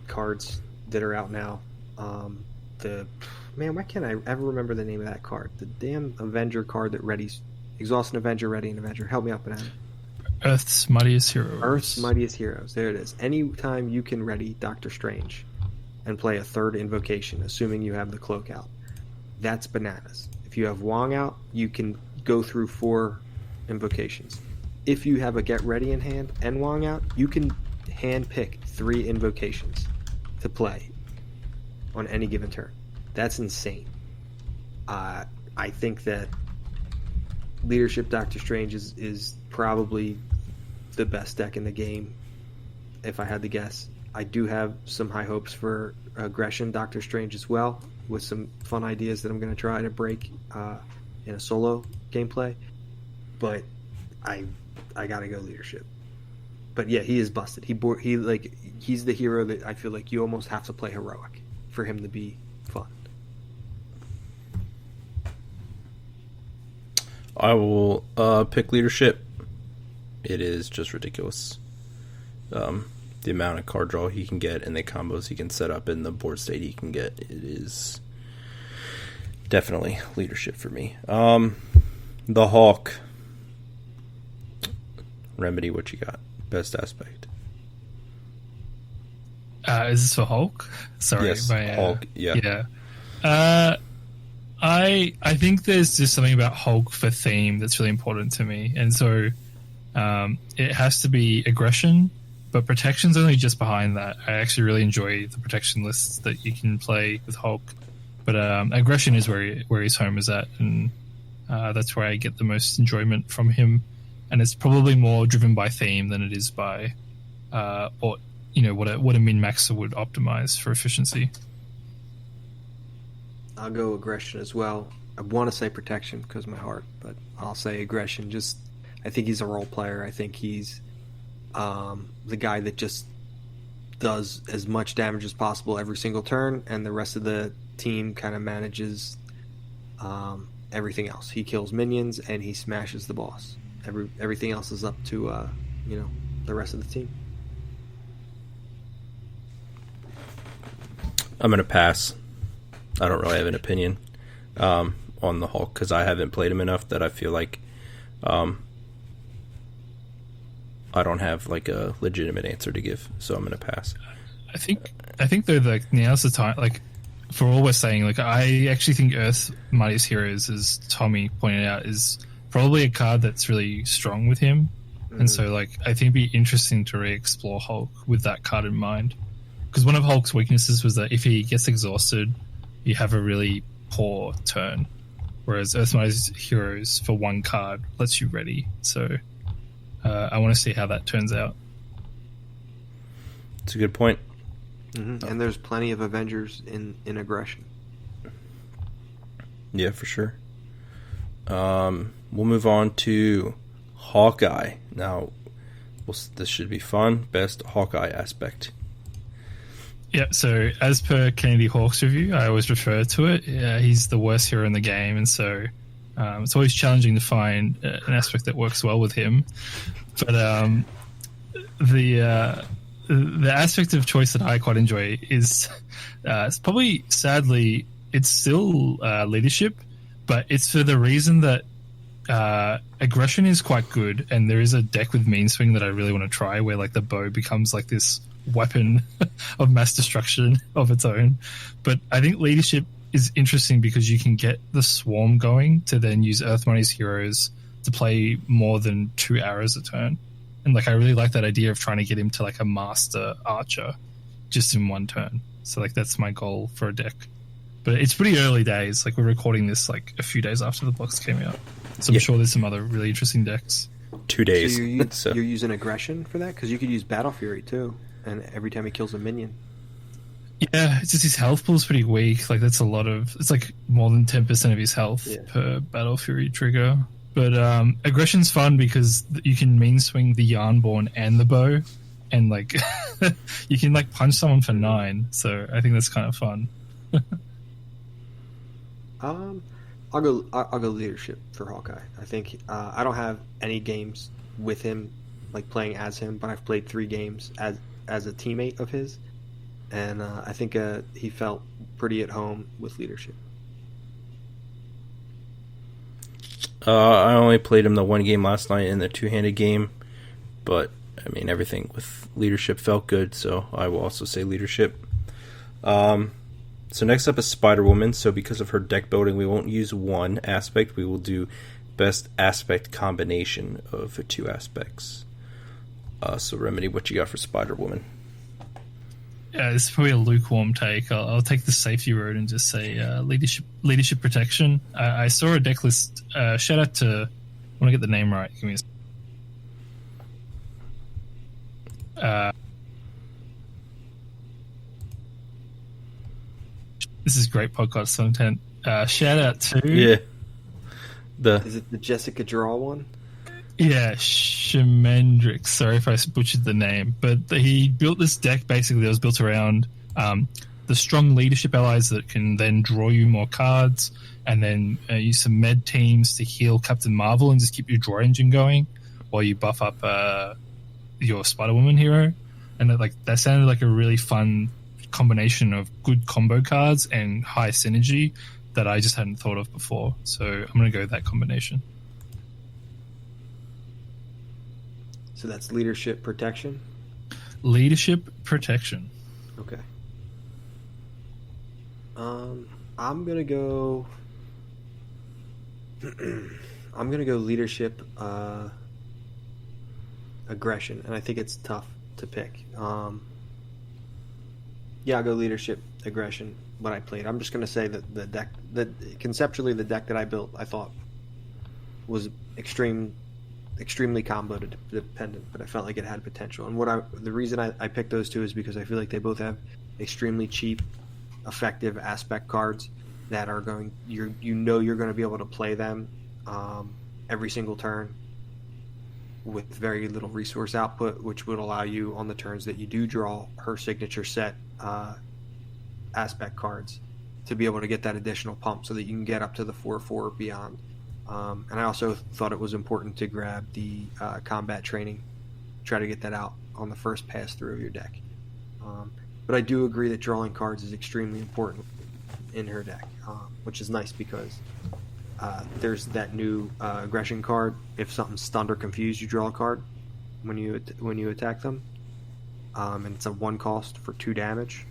cards that are out now, why can't I ever remember the name of that card? The damn Avenger card that readies. Exhaust an Avenger, ready an Avenger. Help me out, Banana. Earth's Mightiest Heroes. Earth's Mightiest Heroes. There it is. Anytime you can ready Doctor Strange, and play a third invocation, assuming you have the cloak out. That's bananas. If you have Wong out, you can go through 4 invocations. If you have a Get Ready in hand and Wong out, you can hand pick 3 invocations to play on any given turn. That's insane. I think that Leadership Doctor Strange is probably the best deck in the game, if I had to guess. I do have some high hopes for Aggression Doctor Strange as well, with some fun ideas that I'm going to try to break in a solo gameplay. But I got to go Leadership. But yeah, he is busted. He's the hero that I feel like you almost have to play heroic for him to be fun. I will pick Leadership. It is just ridiculous. The amount of card draw he can get and the combos he can set up and the board state he can get. It is definitely Leadership for me. The Hawk. Remedy, what you got? Best aspect. Is this for Hulk? Sorry. Yes, Hulk. Yeah. I think there's just something about Hulk for theme that's really important to me. And so it has to be aggression, but protection's only just behind that. I actually really enjoy the protection lists that you can play with Hulk. But aggression is where his home is at, and that's where I get the most enjoyment from him. And it's probably more driven by theme than it is by what a min-maxer would optimize for efficiency. I'll go aggression as well. I want to say protection because of my heart, but I'll say aggression. I think he's a role player. I think he's the guy that just does as much damage as possible every single turn, and the rest of the team kind of manages everything else. He kills minions and he smashes the boss. Everything else is up to the rest of the team. I'm gonna pass. I don't really have an opinion on the Hulk because I haven't played him enough that I feel like I don't have like a legitimate answer to give, so I'm gonna pass. I think though, like, now's the time. Like, for all we're saying, like, I actually think Earth's Mightiest Heroes, as Tommy pointed out, is probably a card that's really strong with him. And so, like, I think it'd be interesting to re-explore Hulk with that card in mind. Because one of Hulk's weaknesses was that if he gets exhausted, you have a really poor turn. Whereas Earth's Mightiest Heroes, for one card, lets you ready. So I want to see how that turns out. It's a good point. Mm-hmm. And there's plenty of Avengers in aggression. Yeah, for sure. We'll move on to Hawkeye. Now, this should be fun. Best Hawkeye aspect. Yeah, so as per Kennedy Hawk's review, I always refer to it. He's the worst hero in the game, and so it's always challenging to find an aspect that works well with him. But the aspect of choice that I quite enjoy is it's probably, sadly, it's still leadership, but it's for the reason that aggression is quite good, and there is a deck with mean swing that I really want to try, where like the bow becomes like this weapon of mass destruction of its own. But I think leadership is interesting because you can get the swarm going to then use Earth Mightiest Heroes to play more than 2 arrows a turn. And like, I really like that idea of trying to get him to like a master archer just in one turn. So like, that's my goal for a deck. But it's pretty early days. Like, we're recording this like a few days after the box came out. So I'm sure there's some other really interesting decks. 2 days. So you're using aggression for that? Because you could use Battle Fury too. And every time he kills a minion. Yeah, it's just his health pool is pretty weak. Like, that's a lot of... It's like more than 10% of his health per Battle Fury trigger. But aggression's fun because you can mean swing the Yarnborn and the bow. And, like, you can, like, punch someone for 9. So I think that's kind of fun. I'll go leadership for Hawkeye. I think I don't have any games with him, like playing as him, but I've played 3 games as a teammate of his, and I think he felt pretty at home with leadership. I only played him the 1 game last night in the 2-handed game, but I mean, everything with leadership felt good, so I will also say leadership. So next up is Spider-Woman. So because of her deck building, we won't use one aspect. We will do best aspect combination of the two aspects. So Remedy, what you got for Spider-Woman? Yeah, this is probably a lukewarm take. I'll take the safety road and just say leadership protection. I saw a deck list. Shout out to, I want to get the name right. Give me a this is great podcast content. Shout out to is it the Jessica Draw one? Yeah, Shemendrix. Sorry if I butchered the name, but he built this deck basically that was built around the strong leadership allies that can then draw you more cards, and then use some med teams to heal Captain Marvel and just keep your draw engine going while you buff up your Spider-Woman hero. And that sounded like a really fun combination of good combo cards and high synergy that I just hadn't thought of before. So I'm going to go with that combination. So that's leadership protection? Leadership protection. Okay. I'm gonna go leadership aggression, and I think it's tough to pick. Yeah, I'll go leadership aggression when I played. I'm just gonna say that conceptually the deck that I built I thought was extremely combo dependent, but I felt like it had potential. And the reason I picked those two is because I feel like they both have extremely cheap, effective aspect cards that are you're going to be able to play them every single turn with very little resource output, which would allow you on the turns that you do draw her signature set aspect cards to be able to get that additional pump so that you can get up to the 4/4 or beyond. And I also thought it was important to grab the combat training, try to get that out on the first pass through of your deck. But I do agree that drawing cards is extremely important in her deck, which is nice because there's that new aggression card. If something's stunned or confused, you draw a card when you attack them, and it's a 1 cost for 2 damage,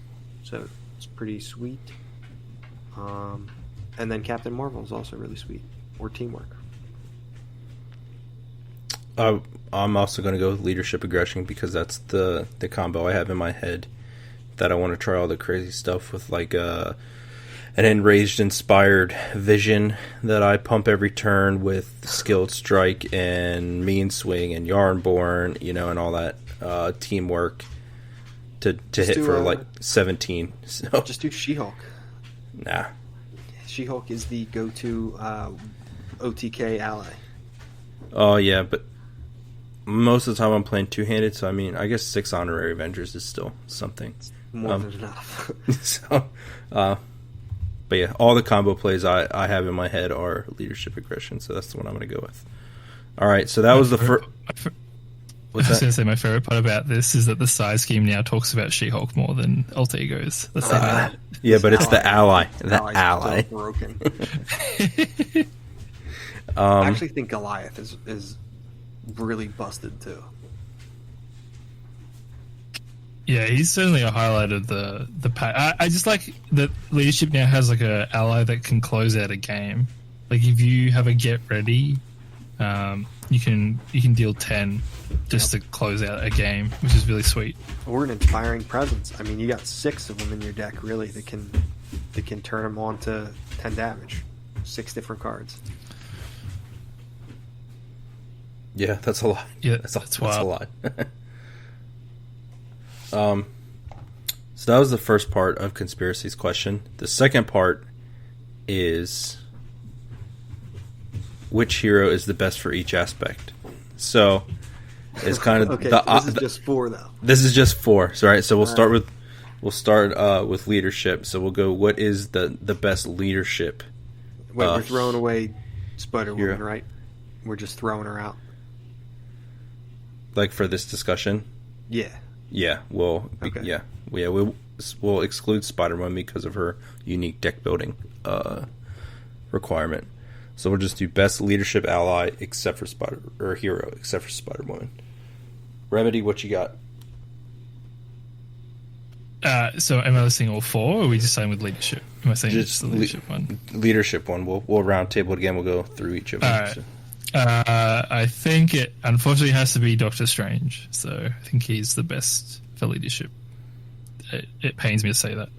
so it's pretty sweet. And then Captain Marvel is also really sweet. Or teamwork. I'm also going to go with leadership aggression because that's the combo I have in my head that I want to try all the crazy stuff with, like an enraged inspired vision that I pump every turn with skilled strike and mean swing and Yarnborn, and all that teamwork to hit for 17. So just do She-Hulk. Nah. She-Hulk is the go-to OTK ally. Oh yeah, but most of the time I'm playing two-handed, so I guess 6 honorary Avengers is still something. It's more than enough. So, but yeah, all the combo plays I have in my head are leadership aggression, so that's the one I'm going to go with. All right, so that was the first. I was going to say my favorite part about this is that the side scheme now talks about She-Hulk more than alter egos. Yeah, but it's the ally. The ally. So broken. I actually think Goliath is really busted too. Yeah, he's certainly a highlight of the pack. I just like that leadership now has like a ally that can close out a game. Like if you have a get ready, you can deal 10 just to close out a game, which is really sweet. Or an inspiring presence. I mean, you got 6 of them in your deck really that can turn them on to 10 damage. 6 different cards. Yeah, that's a lot. Yeah, that's a wild. lot. So that was the first part of Conspiracy's question. The second part is which hero is the best for each aspect. So it's kind of okay. This is just 4 though. This is just 4. So, right. So we'll start with leadership. So we'll go. What is the best leadership? Wait, we're throwing away Spider-Woman, right? We're just throwing her out. Like for this discussion? Yeah. Yeah. We'll exclude Spider-Man because of her unique deck building requirement. So we'll just do best leadership ally except for hero except for Spider-Woman. Remedy, what you got? So am I listing all four, or are we just saying with leadership? Am I saying just the leadership one? Leadership one. We'll round table it again. We'll go through each of them. All right. So. I think it unfortunately has to be Doctor Strange. So I think he's the best for leadership. It pains me to say that.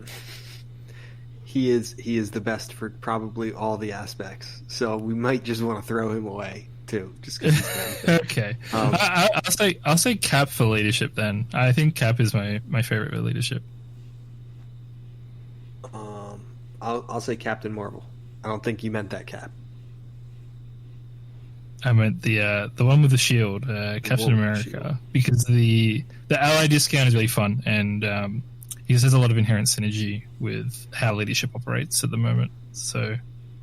He is the best for probably all the aspects. So we might just want to throw him away too, just because he's okay. I'll say Cap for leadership then. I think Cap is my favorite for leadership. I'll say Captain Marvel. I don't think you meant that Cap. I meant the one with the shield, Captain America, shield. Because the ally discount is really fun, and he just has a lot of inherent synergy with how leadership operates at the moment. So,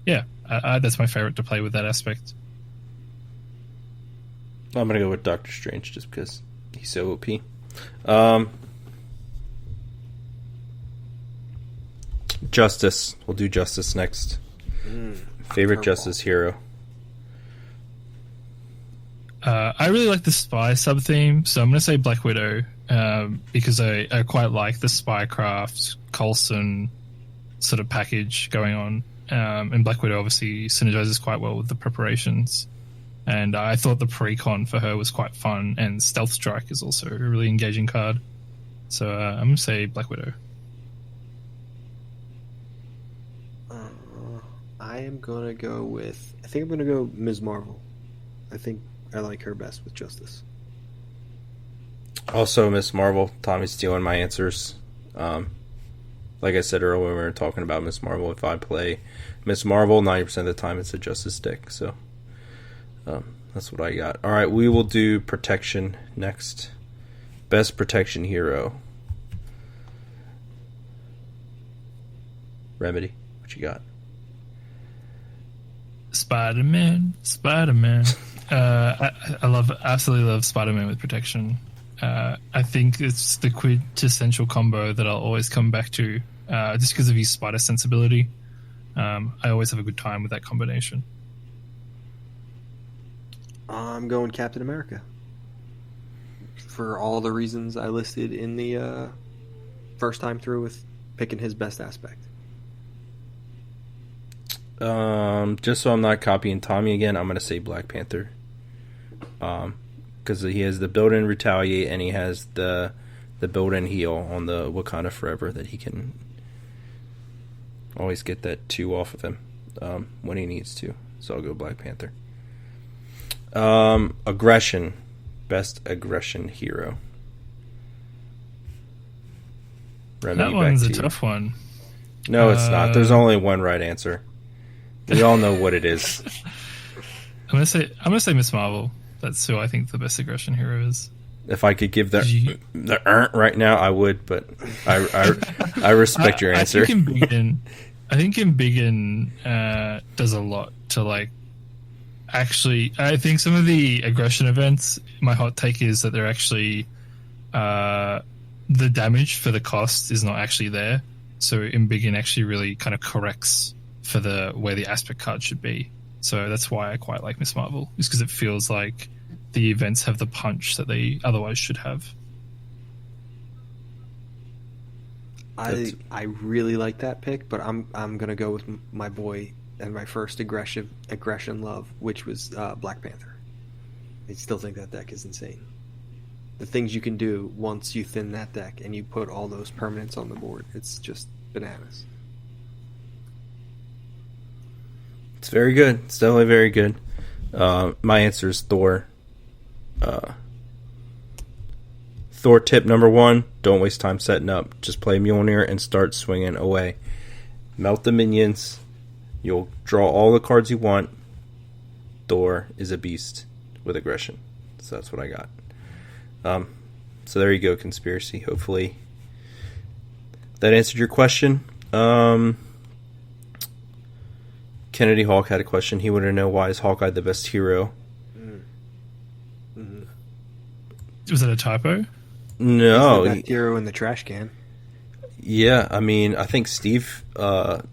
yeah, that's my favorite to play with that aspect. I'm gonna go with Doctor Strange just because he's so OP. Justice. We'll do Justice next. Favorite Justice hero. I really like the spy sub theme, so I'm going to say Black Widow because I quite like the spycraft Coulson sort of package going on, and Black Widow obviously synergizes quite well with the preparations. And I thought the pre-con for her was quite fun, and Stealth Strike is also a really engaging card. So I'm going to say Black Widow. I am going to go with... I think I'm going to go Ms. Marvel. I think I like her best with Justice. Also, Ms. Marvel. Tommy's stealing my answers. Like I said earlier when we were talking about Ms. Marvel, if I play Ms. Marvel, 90% of the time it's a Justice deck. So that's what I got. All right, we will do Protection next. Best Protection hero. Remedy, what you got? Spider-Man. I absolutely love Spider-Man with Protection. I think it's the quintessential combo that I'll always come back to, just because of his spider sensibility. I always have a good time with that combination. I'm going Captain America. For all the reasons I listed in the first time through with picking his best aspect. Just so I'm not copying Tommy again, I'm going to say Black Panther. Because he has the built-in retaliate and he has the built-in heal on the Wakanda Forever that he can always get that 2 off of him when he needs to. So I'll go Black Panther. Aggression. Best aggression hero. Remedy, that one's a tough one. No, it's not. There's only one right answer. We all know what it is. I'm gonna say Miss Marvel. That's who I think the best aggression hero is. If I could give the right now, I would, but I respect your answer. I think Embiggen does a lot to like. Actually, I think some of the aggression events. My hot take is that they're actually the damage for the cost is not actually there. So Embiggen actually really kind of corrects for the where the aspect card should be. So that's why I quite like Miss Marvel, is because it feels like the events have the punch that they otherwise should have. I really like that pick, but I'm gonna go with my boy and my first aggression love, which was Black Panther. I still think that deck is insane. The things you can do once you thin that deck and you put all those permanents on the board, it's just bananas. It's very good. It's definitely very good. My answer is Thor. Thor tip number 1, don't waste time setting up. Just play Mjolnir and start swinging away. Melt the minions. You'll draw all the cards you want. Thor is a beast with aggression. So that's what I got. So there you go, Conspiracy. Hopefully that answered your question. Kennedy Hawk had a question. He wanted to know, why is Hawkeye the best hero? Mm-hmm. Was that a typo? No. He's the best hero in the trash can. Yeah, I mean, I think Steve of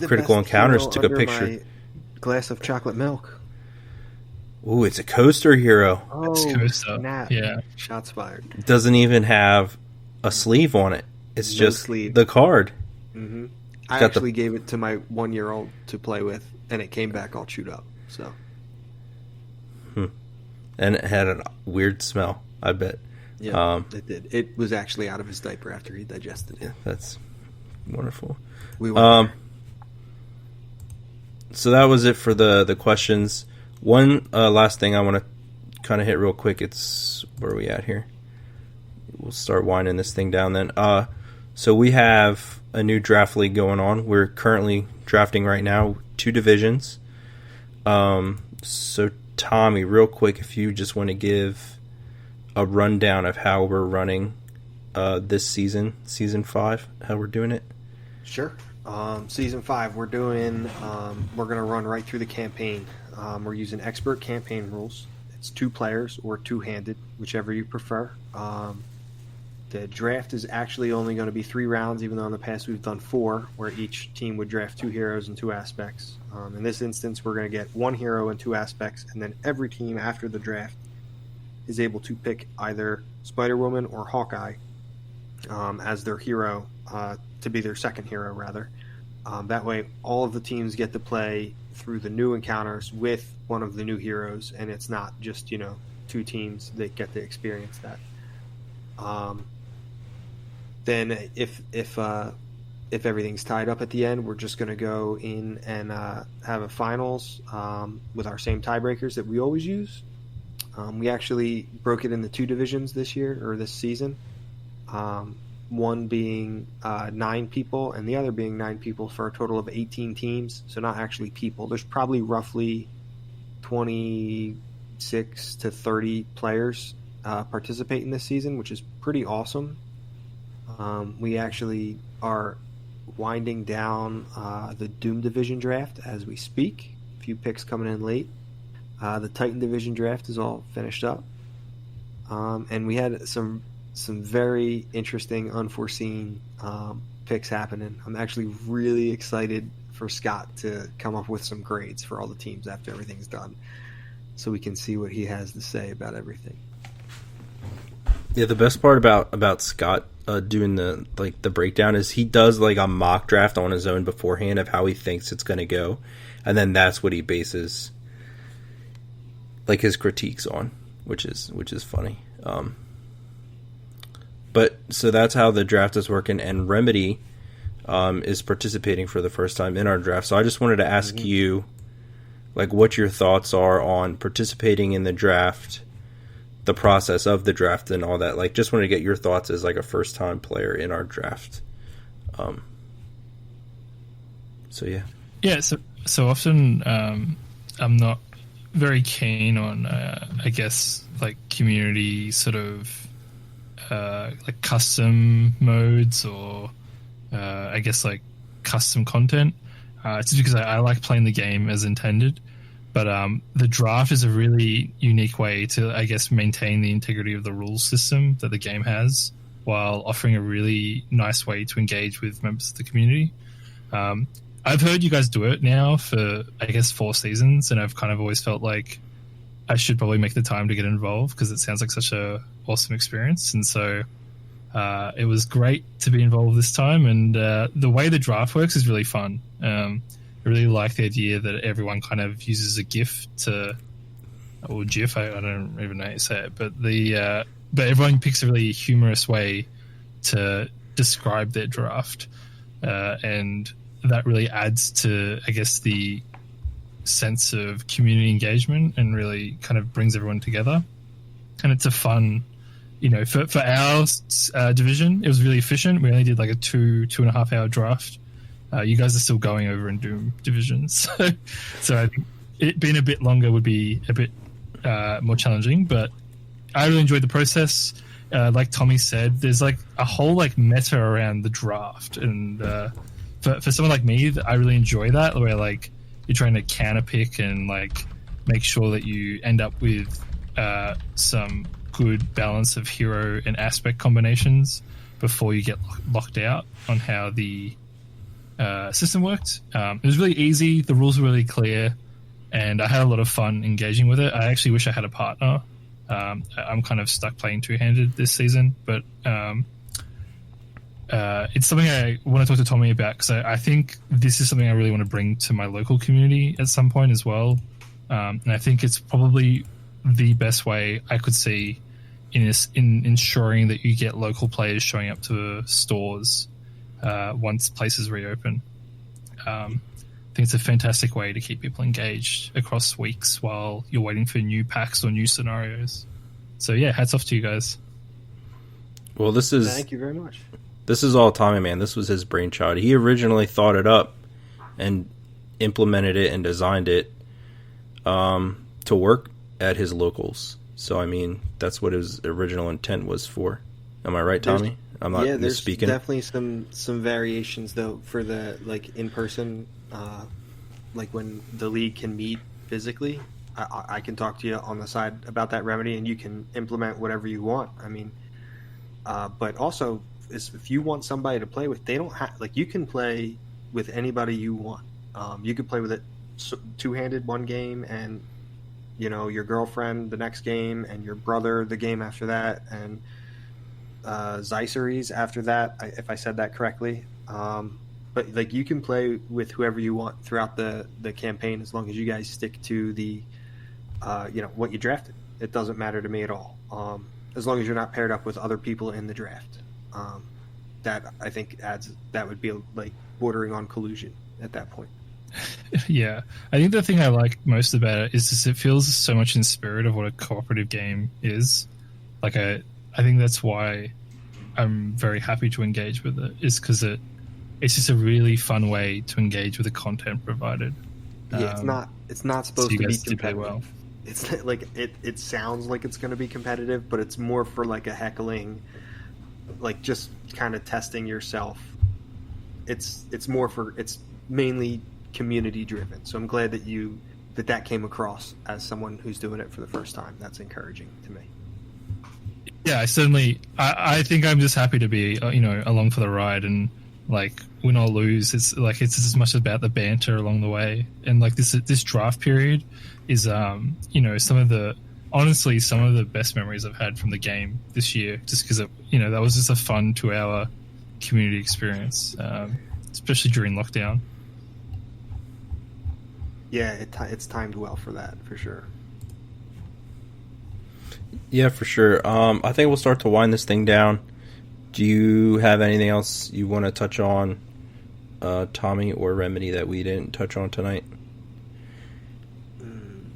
Critical Encounters took a picture. My glass of chocolate milk. Ooh, it's a coaster hero. Oh, it's coaster. Snap. Yeah. Shots fired. It doesn't even have a sleeve on it. It's No just sleeve. the card. Mm-hmm. I Got the- actually gave it to my 1-year-old to play with, and it came back all chewed up. So And it had a weird smell, I bet. yeah, it did. It was actually out of his diaper after he digested it. That's wonderful. We went there. So that was it for the questions. One last thing I want to kind of hit real quick. It's where are we at here? We'll start winding this thing down then. So we have a new draft league going on. We're currently drafting right now 2 divisions. So Tommy, real quick, if you just want to give a rundown of how we're running this season 5, how we're doing it. Sure. Season 5, we're doing. We're going to run right through the campaign. We're using expert campaign rules. It's 2 players or 2-handed, whichever you prefer. The draft is actually only going to be 3 rounds, even though in the past we've done 4, where each team would draft 2 heroes and 2 aspects. In this instance, we're going to get 1 hero and 2 aspects, and then every team after the draft is able to pick either Spider-Woman or Hawkeye as their hero, to be their second hero, rather. That way, all of the teams get to play through the new encounters with one of the new heroes, and it's not just 2 teams that get to experience that. Then if everything's tied up at the end, we're just going to go in and have a finals with our same tiebreakers that we always use. We actually broke it into 2 divisions this year, or this season. One being 9 people and the other being 9 people, for a total of 18 teams. So not actually people. There's probably roughly 26 to 30 players participate in this season, which is pretty awesome. We actually are winding down the Doom Division draft as we speak. A few picks coming in late. The Titan Division draft is all finished up. And we had some very interesting, unforeseen picks happening. I'm actually really excited for Scott to come up with some grades for all the teams after everything's done, so we can see what he has to say about everything. Yeah, the best part about Scott doing the breakdown is he does like a mock draft on his own beforehand of how he thinks it's going to go, and then that's what he bases like his critiques on, which is funny. But so that's how the draft is working, and Remedy is participating for the first time in our draft. So I just wanted to ask you, like, what your thoughts are on participating in the draft, the process of the draft, and all that. Like, just wanted to get your thoughts as like a first time player in our draft. So yeah. Yeah. So often I'm not very keen on, I guess, like community sort of. Like custom modes or I guess like custom content. It's just because I like playing the game as intended, but the draft is a really unique way to, I guess, maintain the integrity of the rules system that the game has, while offering a really nice way to engage with members of the community. I've heard you guys do it now for, I guess, 4 seasons, and I've kind of always felt like I should probably make the time to get involved because it sounds like such a awesome experience. And so it was great to be involved this time, and the way the draft works is really fun. I really like the idea that everyone kind of uses a GIF or GIF, I don't even know how you say it, but but everyone picks a really humorous way to describe their draft, and that really adds to, I guess, the sense of community engagement and really kind of brings everyone together. And it's a fun, for our division, it was really efficient. We only did like a 2.5 hour draft. You guys are still going over in Doom divisions. So I think it being a bit longer would be a bit more challenging, but I really enjoyed the process. Like Tommy said, there's like a whole like meta around the draft. And for someone like me, I really enjoy that, where like you're trying to counter pick and like make sure that you end up with some good balance of hero and aspect combinations before you get locked out on how the system worked. It was really easy. The rules were really clear, and I had a lot of fun engaging with it. I actually wish I had a partner. I'm kind of stuck playing 2-handed this season, but it's something I want to talk to Tommy about, because I think this is something I really want to bring to my local community at some point as well. And I think it's probably the best way I could see in ensuring that you get local players showing up to stores once places reopen. I think it's a fantastic way to keep people engaged across weeks while you're waiting for new packs or new scenarios. So yeah, hats off to you guys. Well, thank you very much. This is all Tommy, man. This was his brainchild. He originally thought it up and implemented it and designed it to work at his locals. So, I mean, that's what his original intent was for. Am I right, Tommy? I'm not there's misspeaking. Definitely some variations, though, for the in-person, when the league can meet physically. I can talk to you on the side about that, Remedy, and you can implement whatever you want. I mean, but also, if you want somebody to play with, they don't have, you can play with anybody you want. You could play with it two-handed one game, and your girlfriend the next game, and your brother the game after that, and Zeiseries after that, if I said that correctly. But you can play with whoever you want throughout the campaign, as long as you guys stick to the what you drafted. It doesn't matter to me at all, as long as you're not paired up with other people in the draft. That I think that would be bordering on collusion at that point. Yeah, I think the thing I like most about it is just it feels so much in spirit of what a cooperative game is. I think that's why I'm very happy to engage with it, is because it's just a really fun way to engage with the content provided. Yeah, it's not supposed to be competitive. Well. It's it sounds like it's going to be competitive, but it's more for a heckling, just kind of testing yourself. It's mainly community driven. So I'm glad that came across as someone who's doing it for the first time. That's encouraging to me. Yeah, I think I'm just happy to be along for the ride, and win or lose, it's as much about the banter along the way. And this draft period is some of the best memories I've had from the game this year, just because that was just a fun 2-hour community experience, especially during lockdown. Yeah, it's timed well for that, for sure. Yeah, for sure. I think we'll start to wind this thing down. Do you have anything else you want to touch on, Tommy or Remedy, that we didn't touch on tonight?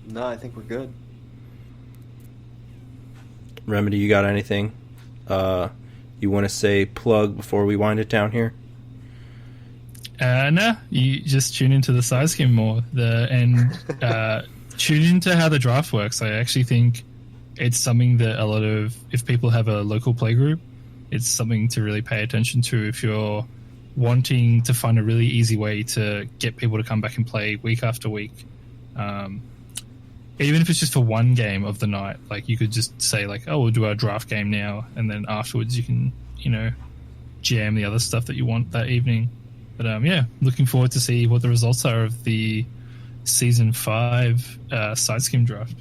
No, I think we're good. Remedy, you got anything you want to say, plug, before we wind it down here? No, you just tune into the side scheme more and tune into how the draft works. I actually think it's something that if people have a local play group, it's something to really pay attention to if you're wanting to find a really easy way to get people to come back and play week after week. Even if it's just for one game of the night, you could just say we'll do our draft game now, and then afterwards you can, jam the other stuff that you want that evening. But yeah, looking forward to see what the results are of the Season 5 side scheme draft.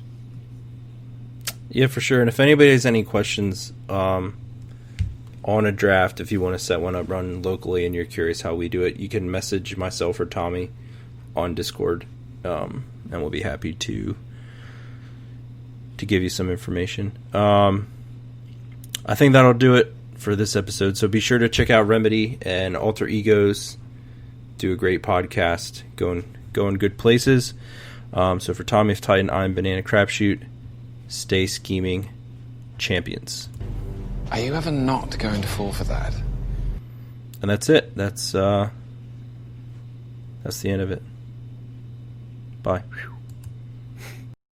Yeah, for sure. And if anybody has any questions on a draft, if you want to set one up run locally and you're curious how we do it, you can message myself or Tommy on Discord, and we'll be happy to give you some information. I think that'll do it for this episode. So be sure to check out Remedy and Alter Egos. Do a great podcast, going good places. So for Tommy of Titan, I'm BananaCrapshoot. Stay scheming, champions. Are you ever not going to fall for that? And that's it. That's the end of it. Bye.